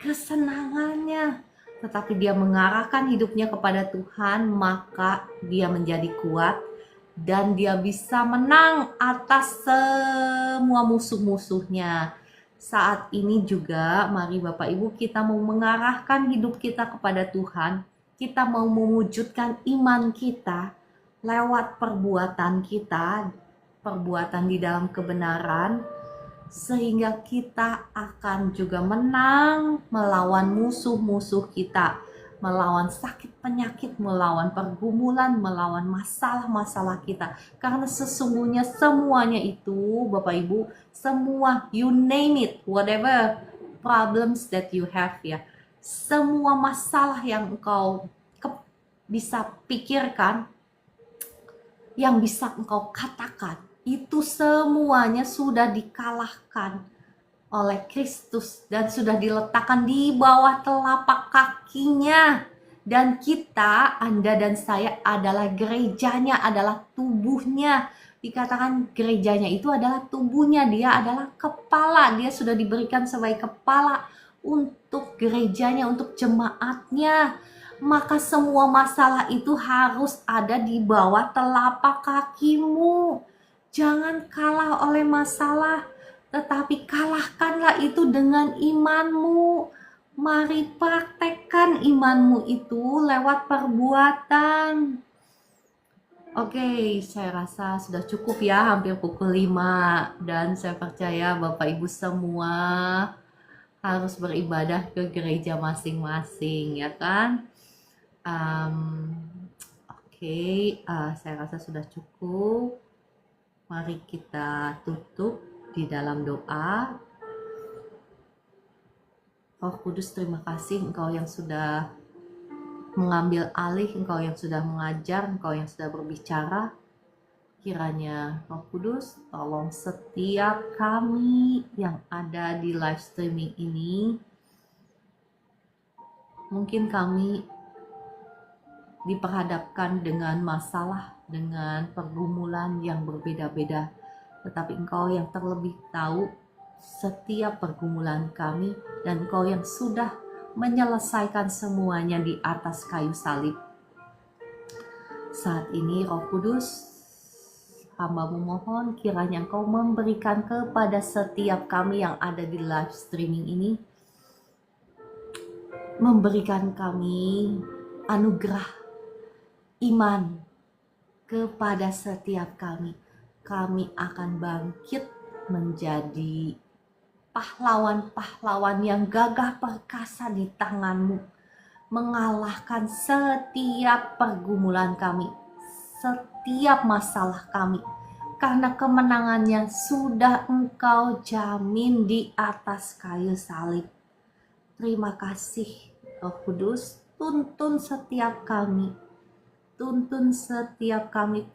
kesenangannya, tetapi dia mengarahkan hidupnya kepada Tuhan, maka dia menjadi kuat dan dia bisa menang atas semua musuh-musuhnya. Saat ini juga mari Bapak Ibu kita mau mengarahkan hidup kita kepada Tuhan. Kita mau mewujudkan iman kita lewat perbuatan kita, perbuatan di dalam kebenaran, sehingga kita akan juga menang melawan musuh-musuh kita, melawan sakit penyakit, melawan pergumulan, melawan masalah-masalah kita. Karena sesungguhnya semuanya itu Bapak Ibu, semua, you name it, whatever problems that you have ya, semua masalah yang engkau bisa pikirkan, yang bisa engkau katakan, itu semuanya sudah dikalahkan oleh Kristus dan sudah diletakkan di bawah telapak kakinya. Dan kita, Anda dan saya adalah gerejanya, adalah tubuhnya. Dikatakan gerejanya itu adalah tubuhnya, dia adalah kepala, dia sudah diberikan sebagai kepala untuk gerejanya, untuk jemaatnya. Maka semua masalah itu harus ada di bawah telapak kakimu. Jangan kalah oleh masalah, tetapi kalahkanlah itu dengan imanmu. Mari praktekkan imanmu itu lewat perbuatan. Oke, saya rasa sudah cukup ya, hampir pukul 5. Dan saya percaya Bapak Ibu semua harus beribadah ke gereja masing-masing, ya kan? Oke, saya rasa sudah cukup. Mari kita tutup di dalam doa. Roh Kudus, terima kasih Engkau yang sudah mengambil alih, Engkau yang sudah mengajar, Engkau yang sudah berbicara. Kiranya Roh Kudus tolong setiap kami yang ada di live streaming ini. Mungkin kami diperhadapkan dengan masalah, dengan pergumulan yang berbeda-beda, tetapi Engkau yang terlebih tahu setiap pergumulan kami, dan Engkau yang sudah menyelesaikan semuanya di atas kayu salib. Saat ini Roh Kudus, hamba-Mu mohon kiranya Engkau memberikan kepada setiap kami yang ada di live streaming ini, memberikan kami anugerah iman kepada setiap kami. Kami akan bangkit menjadi pahlawan-pahlawan yang gagah perkasa di tangan-Mu, mengalahkan setiap pergumulan kami, setiap masalah kami, karena kemenangannya sudah Engkau jamin di atas kayu salib. Terima kasih Roh Kudus, tuntun setiap kami,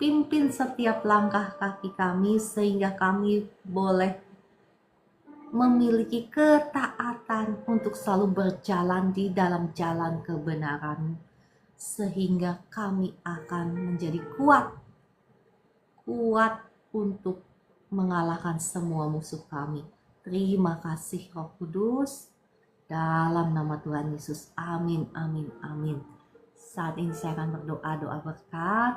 pimpin setiap langkah kaki kami, sehingga kami boleh memiliki ketaatan untuk selalu berjalan di dalam jalan kebenaran, sehingga kami akan menjadi kuat untuk mengalahkan semua musuh kami. Terima kasih Roh Kudus, dalam nama Tuhan Yesus, amin, amin, amin. Saat ini saya akan berdoa, doa berkat.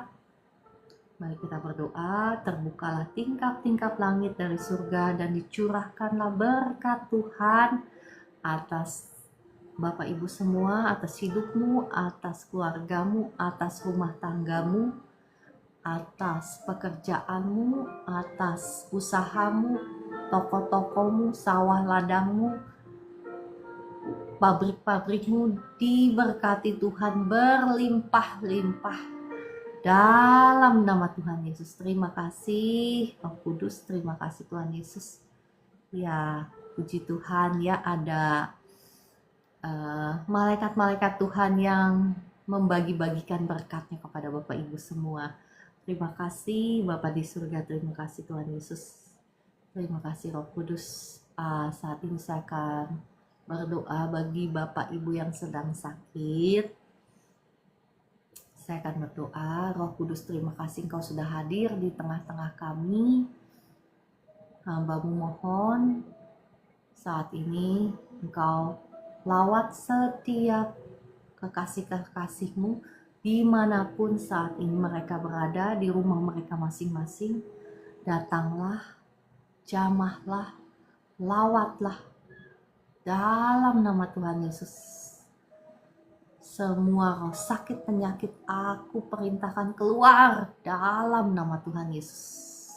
Mari kita berdoa. Terbukalah tingkap-tingkap langit dari surga dan dicurahkanlah berkat Tuhan atas Bapak Ibu semua, atas hidupmu, atas keluargamu, atas rumah tanggamu, atas pekerjaanmu, atas usahamu, toko-tokomu, sawah ladangmu, pabrik-pabrikmu diberkati Tuhan berlimpah-limpah. Dalam nama Tuhan Yesus, terima kasih Roh Kudus, terima kasih Tuhan Yesus. Ya, puji Tuhan ya, ada malaikat-malaikat Tuhan yang membagi-bagikan berkatnya kepada Bapak Ibu semua. Terima kasih Bapak di surga, terima kasih Tuhan Yesus. Terima kasih Roh Kudus. Saat ini saya akan berdoa bagi Bapak Ibu yang sedang sakit. Saya akan berdoa. Roh Kudus, terima kasih Engkau sudah hadir di tengah-tengah kami. Hamba-Mu mohon saat ini Engkau lawat setiap kekasih-kekasih-Mu dimanapun saat ini mereka berada, di rumah mereka masing-masing. Datanglah, jamahlah, lawatlah dalam nama Tuhan Yesus. Semua roh sakit penyakit aku perintahkan keluar dalam nama Tuhan Yesus.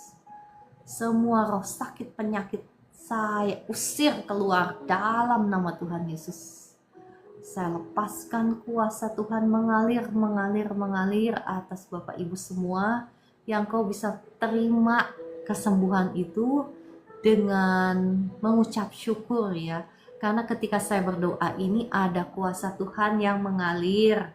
Semua roh sakit penyakit saya usir keluar dalam nama Tuhan Yesus. Saya lepaskan kuasa Tuhan mengalir atas Bapak Ibu semua, yang Kau bisa terima kesembuhan itu dengan mengucap syukur ya. Karena ketika saya berdoa ini ada kuasa Tuhan yang mengalir.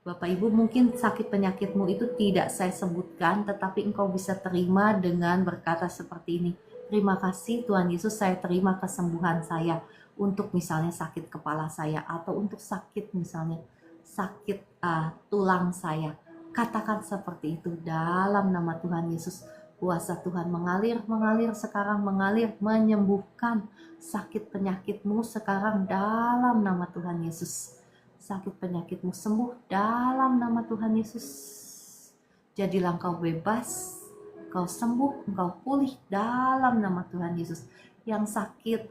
Bapak Ibu, mungkin sakit penyakitmu itu tidak saya sebutkan, tetapi engkau bisa terima dengan berkata seperti ini. Terima kasih Tuhan Yesus, saya terima kesembuhan saya. Untuk misalnya sakit kepala saya, atau untuk sakit misalnya sakit tulang saya. Katakan seperti itu dalam nama Tuhan Yesus. Kuasa Tuhan mengalir sekarang, mengalir, menyembuhkan sakit penyakitmu sekarang dalam nama Tuhan Yesus. Sakit penyakitmu sembuh dalam nama Tuhan Yesus. Jadilah engkau bebas, engkau sembuh, engkau pulih dalam nama Tuhan Yesus. Yang sakit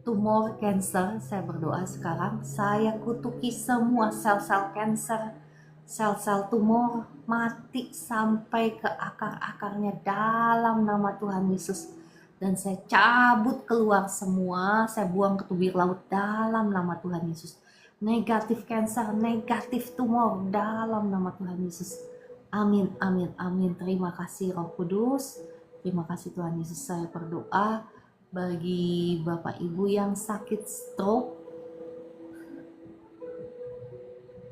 tumor cancer, saya berdoa sekarang, saya kutuki semua sel-sel cancer, sel-sel tumor mati sampai ke akar-akarnya dalam nama Tuhan Yesus. Dan saya cabut keluar semua, saya buang ke tubir laut dalam nama Tuhan Yesus. Negatif cancer, negatif tumor dalam nama Tuhan Yesus. Amin, amin, amin. Terima kasih Roh Kudus. Terima kasih Tuhan Yesus. Saya berdoa bagi Bapak Ibu yang sakit stroke,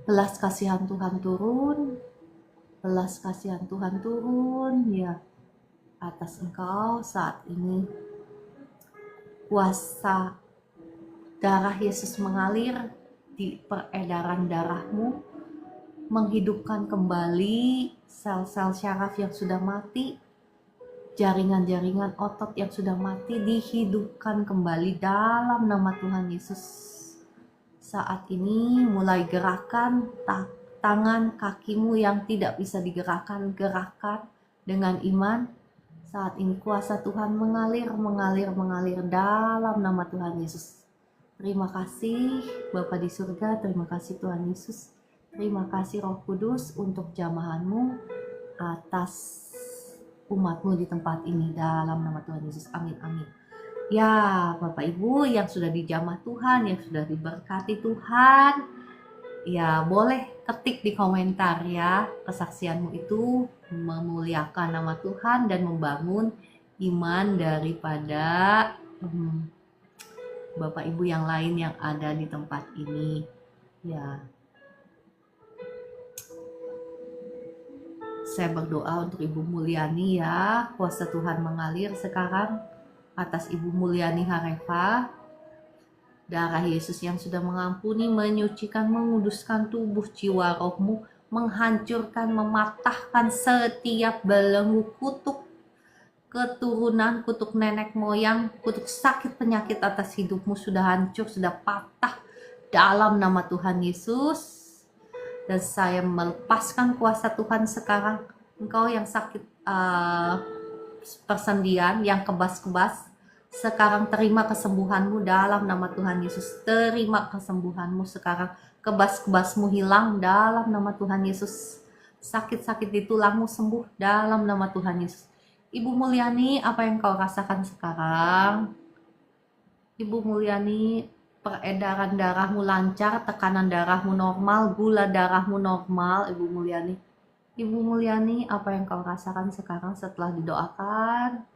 belas kasihan Tuhan turun, belas kasihan Tuhan turun ya atas engkau saat ini. Kuasa darah Yesus mengalir di peredaran darahmu, menghidupkan kembali sel-sel syaraf yang sudah mati, jaringan-jaringan otot yang sudah mati dihidupkan kembali dalam nama Tuhan Yesus. Saat ini mulai gerakan tangan kakimu yang tidak bisa digerakkan, gerakan dengan iman. Saat ini kuasa Tuhan mengalir dalam nama Tuhan Yesus. Terima kasih Bapa di surga, terima kasih Tuhan Yesus. Terima kasih Roh Kudus untuk jamahanmu atas umatmu di tempat ini dalam nama Tuhan Yesus. Amin, amin. Ya Bapak Ibu yang sudah dijamah Tuhan, yang sudah diberkati Tuhan, ya boleh ketik di komentar ya, kesaksianmu itu memuliakan nama Tuhan dan membangun iman daripada Bapak Ibu yang lain yang ada di tempat ini ya. Saya berdoa untuk Ibu Mulyani ya, kuasa Tuhan mengalir sekarang atas Ibu Mulyani Harefa. Darah Yesus yang sudah mengampuni, menyucikan, menguduskan tubuh jiwa rohmu, menghancurkan, mematahkan setiap belenggu kutuk keturunan, kutuk nenek moyang, kutuk sakit penyakit atas hidupmu sudah hancur, sudah patah dalam nama Tuhan Yesus. Dan saya melepaskan kuasa Tuhan sekarang. Engkau yang sakit persendian, yang kebas-kebas, sekarang terima kesembuhanmu dalam nama Tuhan Yesus. Terima kesembuhanmu sekarang. Kebas-kebasmu hilang dalam nama Tuhan Yesus. Sakit-sakit di tulangmu sembuh dalam nama Tuhan Yesus. Ibu Mulyani, apa yang kau rasakan sekarang? Ibu Mulyani, peredaran darahmu lancar, tekanan darahmu normal, gula darahmu normal, Ibu Mulyani. Ibu Mulyani, apa yang kau rasakan sekarang setelah didoakan?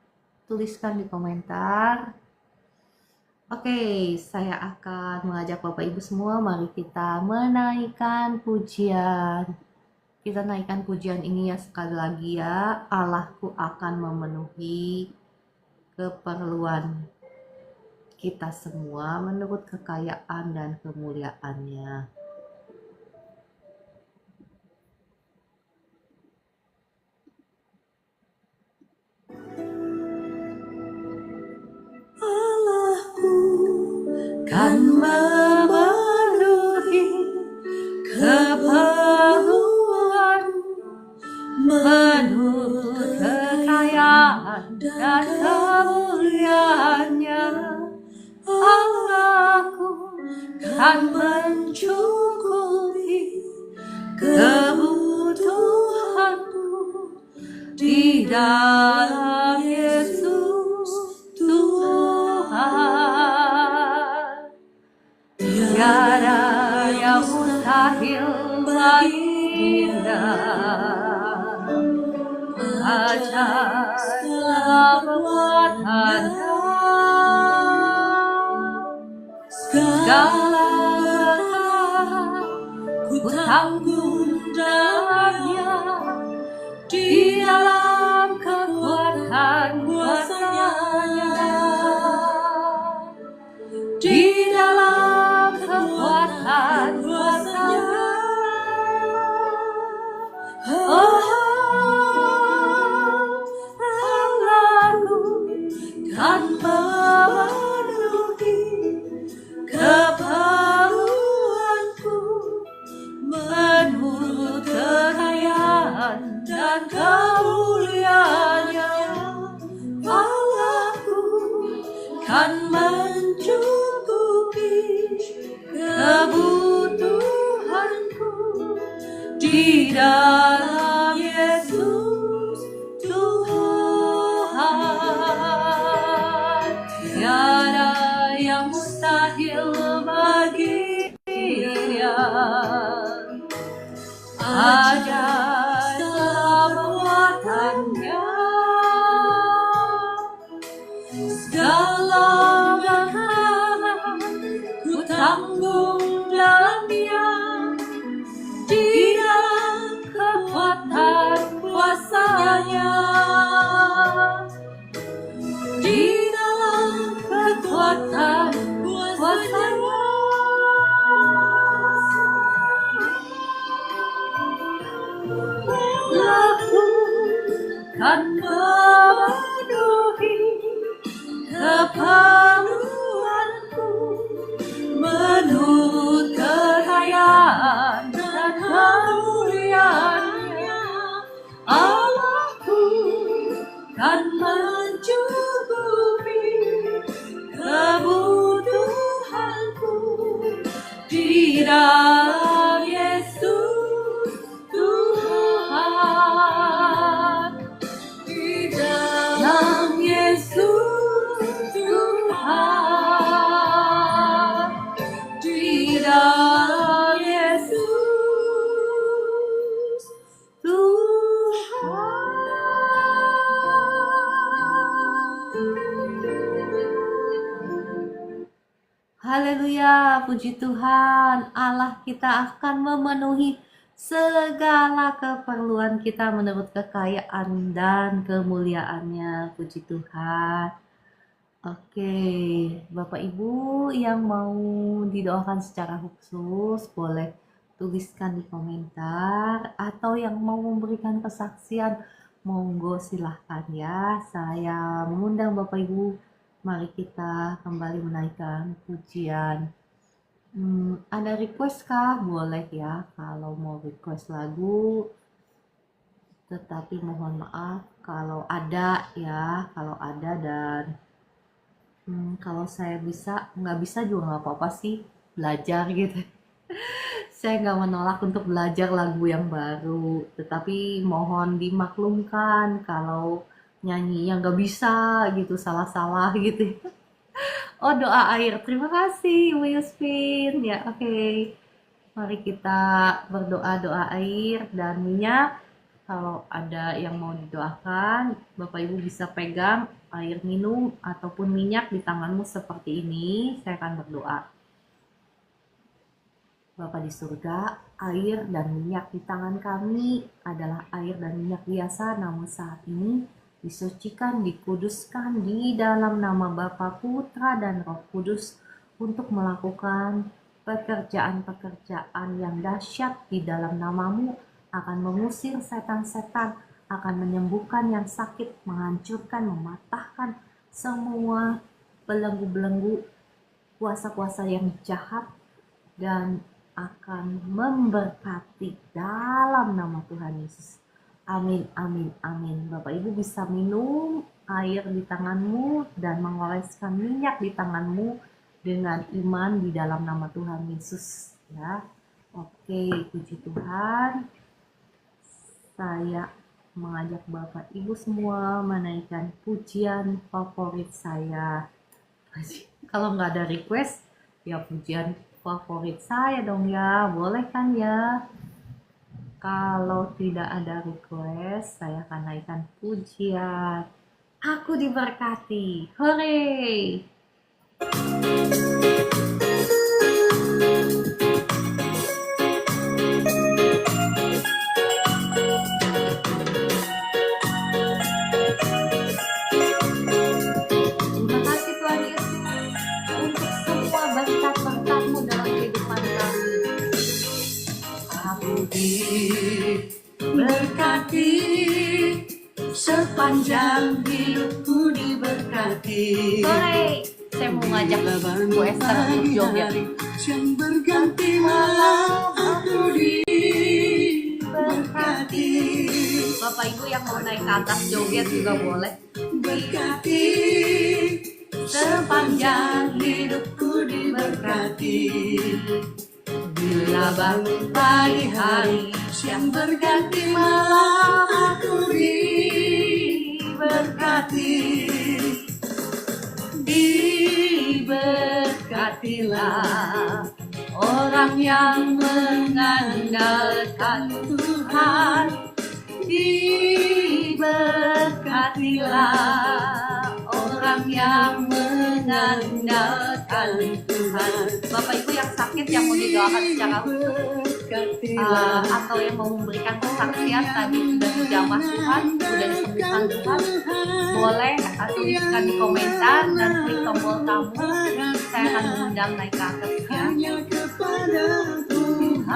Tuliskan di komentar. Oke, saya akan mengajak Bapak Ibu semua, mari kita menaikkan pujian. Kita naikkan pujian ini ya sekali lagi ya. Allahku akan memenuhi keperluan kita semua menurut kekayaan dan kemuliaannya. Allahku kan memenuhi keperluan menurut kekayaan dan kemuliaannya. Allahku kan mencukupi kebutuhanku di dalam Yesus Tuhan. Tiada yang mustahil bagi Dia. Ajar perbuatannya, segala berkat ku tanggung dalamnya, di dalam kekuatan kuasa-Nya, di dalam kekuatan kuasa-Nya. Oh, Allahku kan memenuhi keperluanku menurut kekayaan dan kemuliaan-Nya. Allahku kan mencukupi kebutuhanku di dalam Yesus Tuhan. Tiada yang mustahil bagi Dia. Ajaib perbuatannya, segala berkat ku tanggung dalamnya, di dalam kekuatan kuasa-Nya, di dalam kekuatan kuasa-Nya. Aku kan memenuhi keperluanku menurut kekayaan dan kemuliaan-Nya. Allahku kan mencukupi kebutuhanku di dalam Yesus Tuhan, di dalam Yesus Tuhan, di dalam Yesus Tuhan. Haleluya, puji Tuhan. Allah kita akan memenuhi segala keperluan kita menurut kekayaan dan kemuliaan-Nya. Puji Tuhan. Oke, Bapak Ibu yang mau didoakan secara khusus boleh tuliskan di komentar, atau yang mau memberikan kesaksian monggo silahkan ya. Saya mengundang Bapak Ibu, mari kita kembali menaikkan pujian. Ada request kah? Boleh ya kalau mau request lagu, tetapi mohon maaf kalau ada ya, kalau ada, dan kalau saya nggak bisa juga nggak apa-apa sih, belajar gitu. Saya nggak menolak untuk belajar lagu yang baru, tetapi mohon dimaklumkan kalau nyanyi yang nggak bisa gitu, salah-salah gitu. Oh, doa air. Terima kasih, Ibu Yuspin. Ya, oke. Mari kita berdoa doa air dan minyak. Kalau ada yang mau didoakan, Bapak Ibu bisa pegang air minum ataupun minyak di tanganmu seperti ini. Saya akan berdoa. Bapa di surga, air dan minyak di tangan kami adalah air dan minyak biasa, namun saat ini disucikan, dikuduskan di dalam nama Bapa, Putra, dan Roh Kudus untuk melakukan pekerjaan-pekerjaan yang dahsyat di dalam nama-Mu, akan mengusir setan-setan, akan menyembuhkan yang sakit, menghancurkan, mematahkan semua belenggu-belenggu kuasa-kuasa yang jahat, dan akan memberkati dalam nama Tuhan Yesus. Amin, amin, amin. Bapak Ibu bisa minum air di tanganmu dan mengoleskan minyak di tanganmu dengan iman di dalam nama Tuhan Yesus. Ya, oke, puji Tuhan. Saya mengajak Bapak Ibu semua menaikkan pujian favorit saya. Kalau nggak ada request, ya pujian favorit saya dong ya, boleh kan ya? Kalau tidak ada request, saya akan naikkan pujian Aku diberkati. Hore! Terima kasih Tuhan Yesus untuk semua berkat-berkat-Mu dalam kehidupan kami. Aku diberkati, sepanjang hidupku diberkati. Sore, saya mau ngajak Bu Esther untuk joget. Yang berganti malam aku diberkati. Bapak Ibu yang mau naik ke atas joget juga boleh. Berkati, sepanjang hidupku diberkati. Bila bangun pagi hari, siang berganti malam aku diberkati. Diberkatilah orang yang mengandalkan Tuhan. Diberkatilah orang yang mengandalkan Tuhan. Bapak Ibu yang sakit yang mau didoakan secara atau yang mau memberikan kesaksian tadi sudah dijamah Tuhan, sudah disembuhkan Tuhan, boleh tuliskan di komentar dan klik tombol tamu. Saya akan mengundang naik ke atas ya. Hanya kepada Tuhan.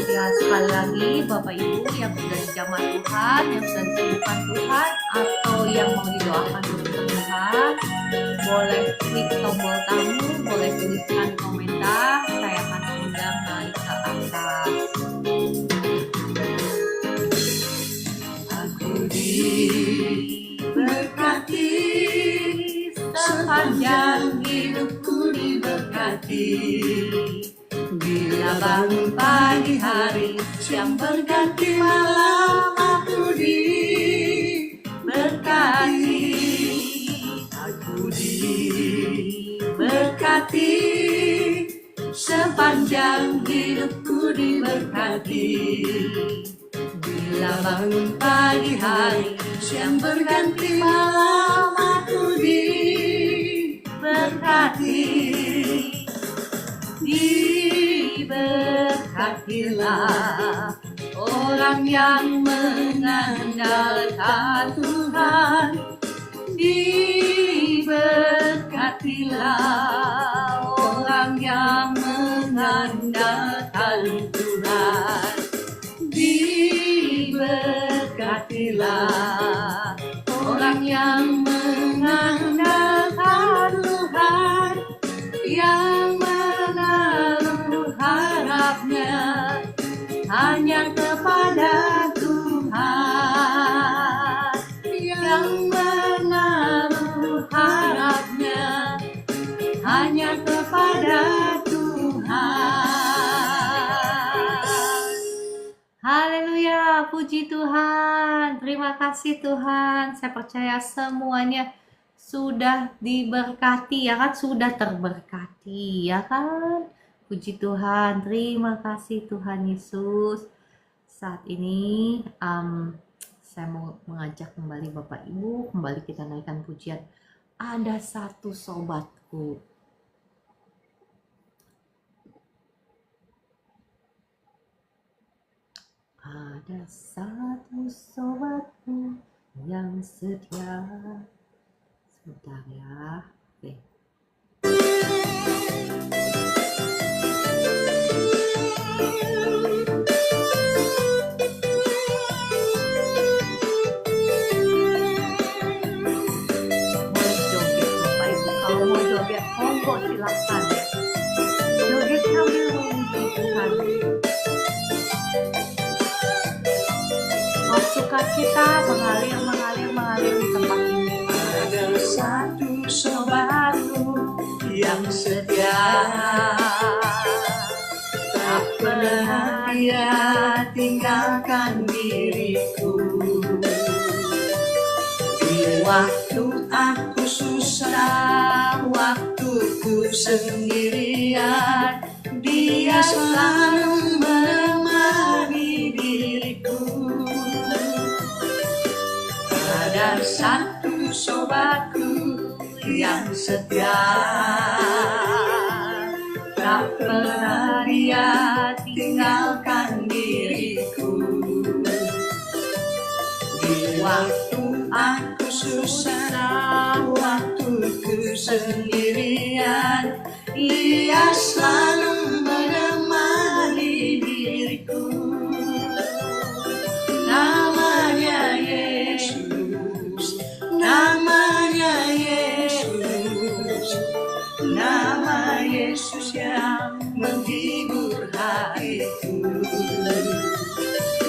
Ya, sekali lagi Bapak Ibu yang sudah dijamah Tuhan, yang sudah disembuhkan Tuhan, atau yang mau didoakan untuk kesembuhan, boleh klik tombol tamu, boleh tuliskan di komentar. Saya akan mengundang naik ke atas. Aku diberkati, sepanjang hidupku diberkati. Bila bangun pagi hari, siang berganti malam aku diberkati. Aku diberkati, sepanjang hidupku diberkati. Bila bangun pagi hari, siang berganti malam aku diberkati. Diberkatilah orang yang mengandalkan Tuhan. Diberkatilah orang yang mengandalkan Tuhan. Diberkatilah orang yang mengandalkan Tuhan, yang menaruh harapnya hanya kepada Tuhan, yang menaruh harapnya hanya kepada Tuhan. Haleluya, puji Tuhan. Terima kasih Tuhan. Saya percaya semuanya sudah diberkati ya kan, sudah terberkati ya kan. Puji Tuhan, terima kasih Tuhan Yesus. Saat ini saya mau mengajak kembali Bapak Ibu, kembali kita naikkan pujian Ada Satu Sobatku. Ada satu sobatku yang setia. Sebentar ya. Oke. Boleh joget Bapak Ibu. Kalau mau joget, monggo silakan ya. Joget sambil memuji Tuhan. Oh, sukacita mengalir di tempat ini. Ada satu sobatku yang setia, tak pernah dia tinggalkan diriku. Di waktu aku susah, waktuku sendirian, dia selalu menemani. yang setia. Tak pernah Dia tinggalkan diriku. Di waktu aku susah, waktu ku sendirian, Dia selalu menemani diriku. Namanya Yesus, namanya Yesus, nama Yesus yang menghibur hatiku.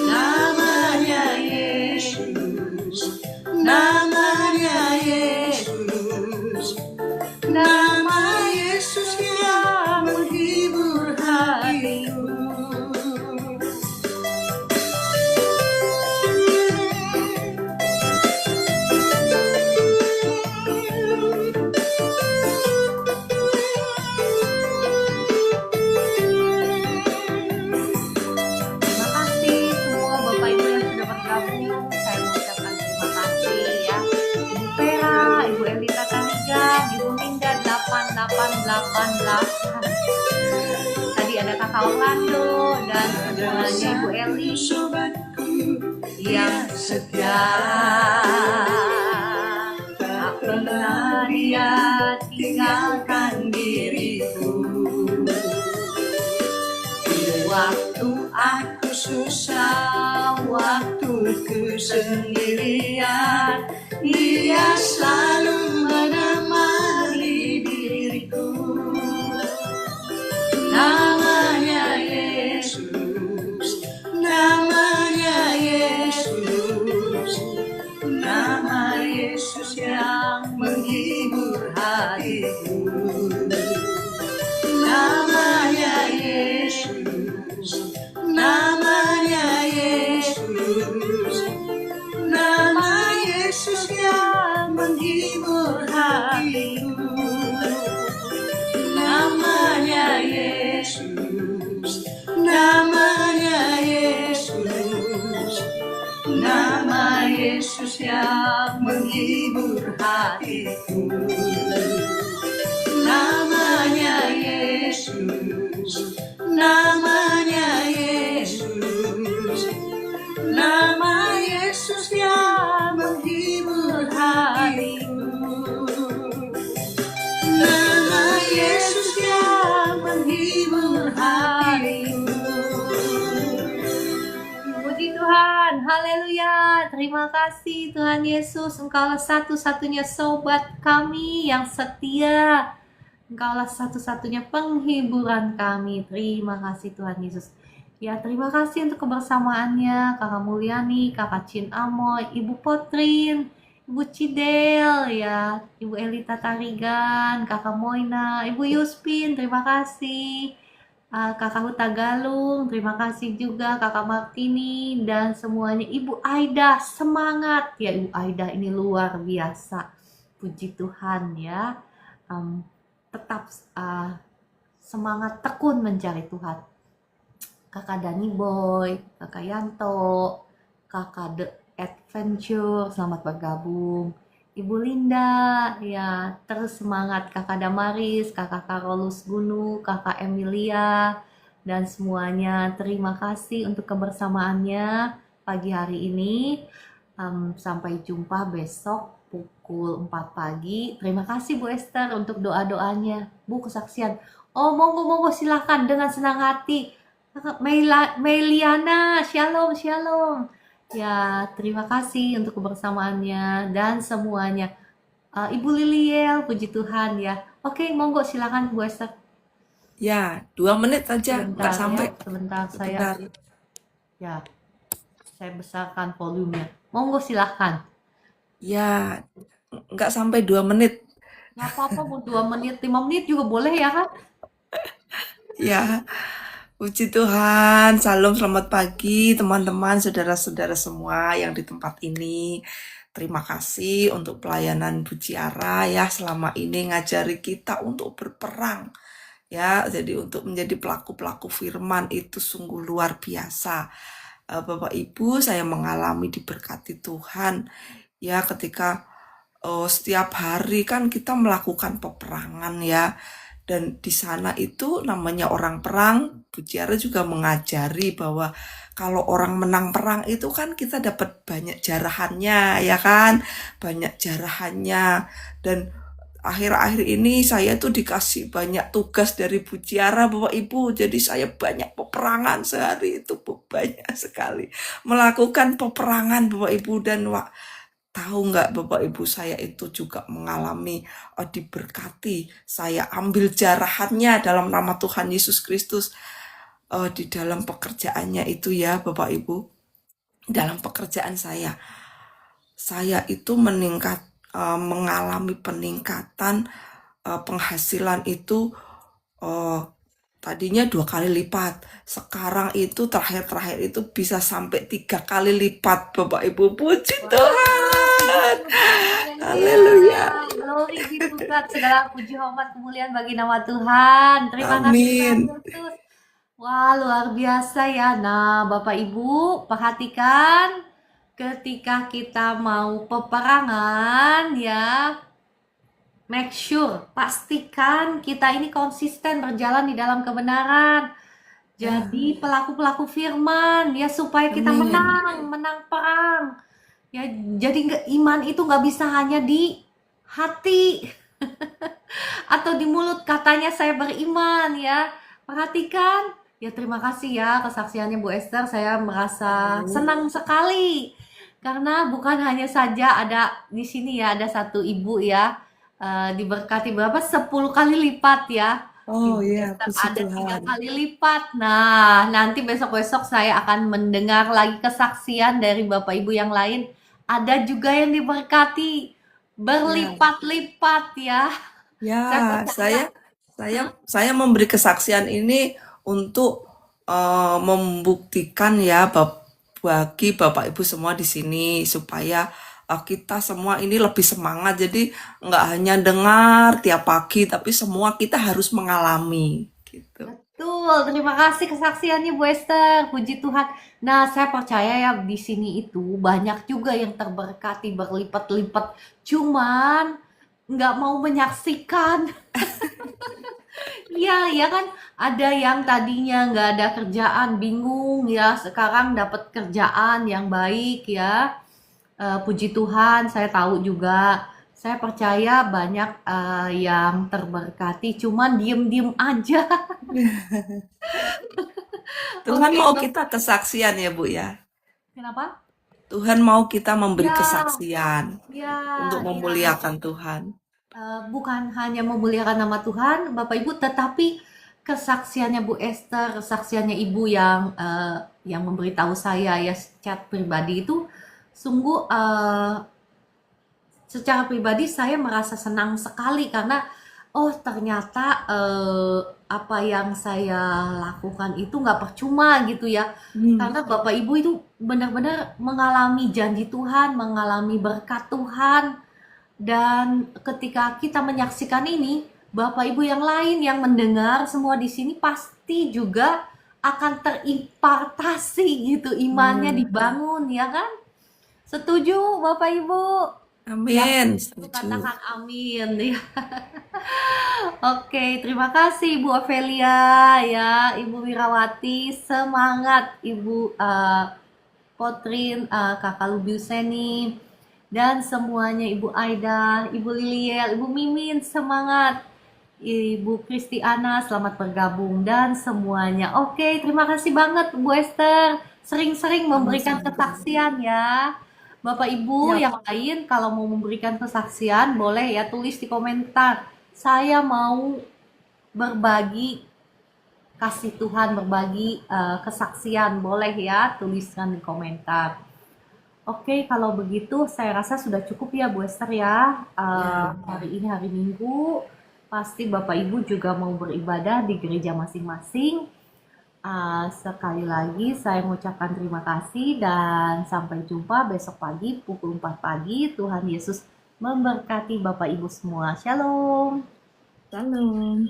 Namanya Yesus, namanya Yesus, nama Yesus yang menghibur hatiku. Terima kasih semua Bapak Ibu yang sudah bergabung. Saya mengucapkan terima kasih ya. Ibu Vera, Ibu Elita Tarigan, Ibu Linda 8888. Tadi ada Kakak Orlando dan semuanya Ibu Eli Sobatku yang setia. Tak pernah Dia tinggalkan diriku. waktu aku susah, waktu ku sendirian, Dia selalu menemani diriku. Namanya Yesus, namanya Yesus, nama Yesus yang menghibur hatiku. Namanya Yesus, namanya Yesus, nama Yesus yang menghibur hatiku. Namanya Yesus, namanya Yesus, nama Yesus yang menghibur hatiku. Namanya Yesus, namanya Yesus, nama Yesus yang menghibur hatiku. Nama Yesus yang menghibur hatiku. Puji Tuhan, haleluya. Terima kasih Tuhan Yesus, Engkaulah satu-satunya sobat kami yang setia. Engkaulah satu-satunya penghiburan kami. Terima kasih Tuhan Yesus. Ya, terima kasih untuk kebersamaannya Kakak Mulyani, Kakak Chin Amoy, Ibu Potrin, Ibu Cidel, ya, Ibu Elita Tarigan, Kakak Moina, Ibu Yuspin, terima kasih. Kakak Huta Galung, terima kasih juga Kakak Martini dan semuanya. Ibu Aida, semangat ya Ibu Aida, ini luar biasa. Puji Tuhan ya. Tetap semangat tekun mencari Tuhan. Kakak Dani Boy, Kakak Yanto, Kakak The Adventure, selamat bergabung. Ibu Linda, ya terus semangat. Kakak Damaris, Kakak Karolus Gunu, Kakak Emilia, dan semuanya. Terima kasih untuk kebersamaannya pagi hari ini. Sampai jumpa besok pukul 4 pagi. Terima kasih Bu Esther untuk doa-doanya. Bu, kesaksian. Oh, monggo silakan dengan senang hati. Meliana, shalom. Ya, terima kasih untuk kebersamaannya dan semuanya. Ibu Liliel, puji Tuhan ya. Oke, monggo silakan Bu Esther. Ya, 2 menit aja, nggak sampai. Ya, sebentar saya. Sebentar. Ya, saya besarkan volumenya. Monggo silakan. Ya, nggak sampai 2 menit. Nggak apa-apa, mau 2 menit, 5 menit juga boleh ya kan? Ya, puji Tuhan. Salam, selamat pagi teman-teman, saudara-saudara semua yang di tempat ini. Terima kasih untuk pelayanan Bu Ciara ya, selama ini ngajari kita untuk berperang. Ya, jadi untuk menjadi pelaku-pelaku firman itu sungguh luar biasa. Bapak Ibu, saya mengalami diberkati Tuhan ya ketika setiap hari kan kita melakukan peperangan ya. Dan di sana itu namanya orang perang, Bu Ciara juga mengajari bahwa kalau orang menang perang itu kan kita dapat banyak jarahannya, ya kan? Banyak jarahannya. Dan akhir-akhir ini saya tuh dikasih banyak tugas dari Bu Ciara, Bapak Ibu. Jadi saya banyak peperangan sehari itu, banyak sekali. Melakukan peperangan, Bapak Ibu. Dan tahu nggak Bapak Ibu, saya itu juga mengalami diberkati. Saya ambil jarahannya dalam nama Tuhan Yesus Kristus di dalam pekerjaannya itu ya Bapak Ibu. Dalam pekerjaan saya itu mengalami peningkatan penghasilan itu eh, tadinya 2 kali lipat. Sekarang itu terakhir itu bisa sampai 3 kali lipat, Bapak Ibu. Puji Tuhan. Haleluya. Glory be to God. Segala puji hormat kemuliaan bagi nama Tuhan. Terima kasih Tuhan Amin. Yesus. Wah, luar biasa ya. Nah, Bapak Ibu, perhatikan ketika kita mau peperangan ya, make sure, pastikan kita ini konsisten berjalan di dalam kebenaran. Jadi pelaku-pelaku firman ya, supaya kita Amin. menang perang. Ya, jadi iman itu nggak bisa hanya di hati atau di mulut katanya saya beriman ya. Perhatikan. Ya, terima kasih ya kesaksiannya Bu Esther. Saya merasa senang sekali karena bukan hanya saja ada di sini ya, ada satu ibu ya, diberkati berapa? 10 kali lipat ya. Oh Ibu ya, Esther puji ada 3 Tuhan. kali lipat. Nah, nanti besok-besok saya akan mendengar lagi kesaksian dari Bapak Ibu yang lain. Ada juga yang diberkati berlipat-lipat ya. Ya, Saya percaya. saya memberi kesaksian ini untuk membuktikan ya bagi Bapak Ibu semua di sini supaya kita semua ini lebih semangat. Jadi nggak hanya dengar tiap pagi, tapi semua kita harus mengalami gitu. Betul, terima kasih kesaksiannya Bu Esther. Puji Tuhan. Nah, saya percaya ya di sini itu banyak juga yang terberkati berlipat-lipat. Cuman nggak mau menyaksikan. Iya, ya kan ada yang tadinya nggak ada kerjaan, bingung ya, sekarang dapat kerjaan yang baik ya. Puji Tuhan, saya tahu juga. Saya percaya banyak yang terberkati, cuman diem-diem aja. Tuhan Oke, mau Bang. kita kesaksian ya Bu ya. Kenapa? Tuhan mau kita memberi Ya, kesaksian ya, untuk ya. memuliakan Tuhan. Bukan hanya memuliakan nama Tuhan, Bapak Ibu, tetapi kesaksiannya Bu Esther, kesaksiannya Ibu yang memberitahu saya ya chat pribadi itu sungguh secara pribadi saya merasa senang sekali karena oh ternyata apa yang saya lakukan itu nggak percuma gitu ya. Karena Bapak Ibu itu benar-benar mengalami janji Tuhan, mengalami berkat Tuhan. Dan ketika kita menyaksikan ini, Bapak Ibu yang lain yang mendengar semua di sini pasti juga akan terimpartasi gitu, imannya dibangun ya kan? Setuju Bapak Ibu? Yang Amin, setuju setuju. katakan amin ya. Oke, terima kasih Ibu Ovelia ya, Ibu Wirawati, semangat Ibu Potrin, Kakak Lubiuseni, dan semuanya Ibu Aida, Ibu Liliel, Ibu Mimin, semangat. Ibu Kristiana, selamat bergabung dan semuanya. Oke, terima kasih banget Bu Esther. Sering-sering memberikan kesaksian ya. Bapak Ibu Ya, yang lain kalau mau memberikan kesaksian boleh ya tulis di komentar. Saya mau berbagi kasih Tuhan, berbagi kesaksian, boleh ya tuliskan di komentar. Oke, kalau begitu saya rasa sudah cukup ya Bu Esther ya. Hari ini hari Minggu, pasti Bapak Ibu juga mau beribadah di gereja masing-masing. Sekali lagi saya mengucapkan terima kasih dan sampai jumpa besok pagi pukul 4 pagi. Tuhan Yesus memberkati Bapak Ibu semua. Shalom. salam.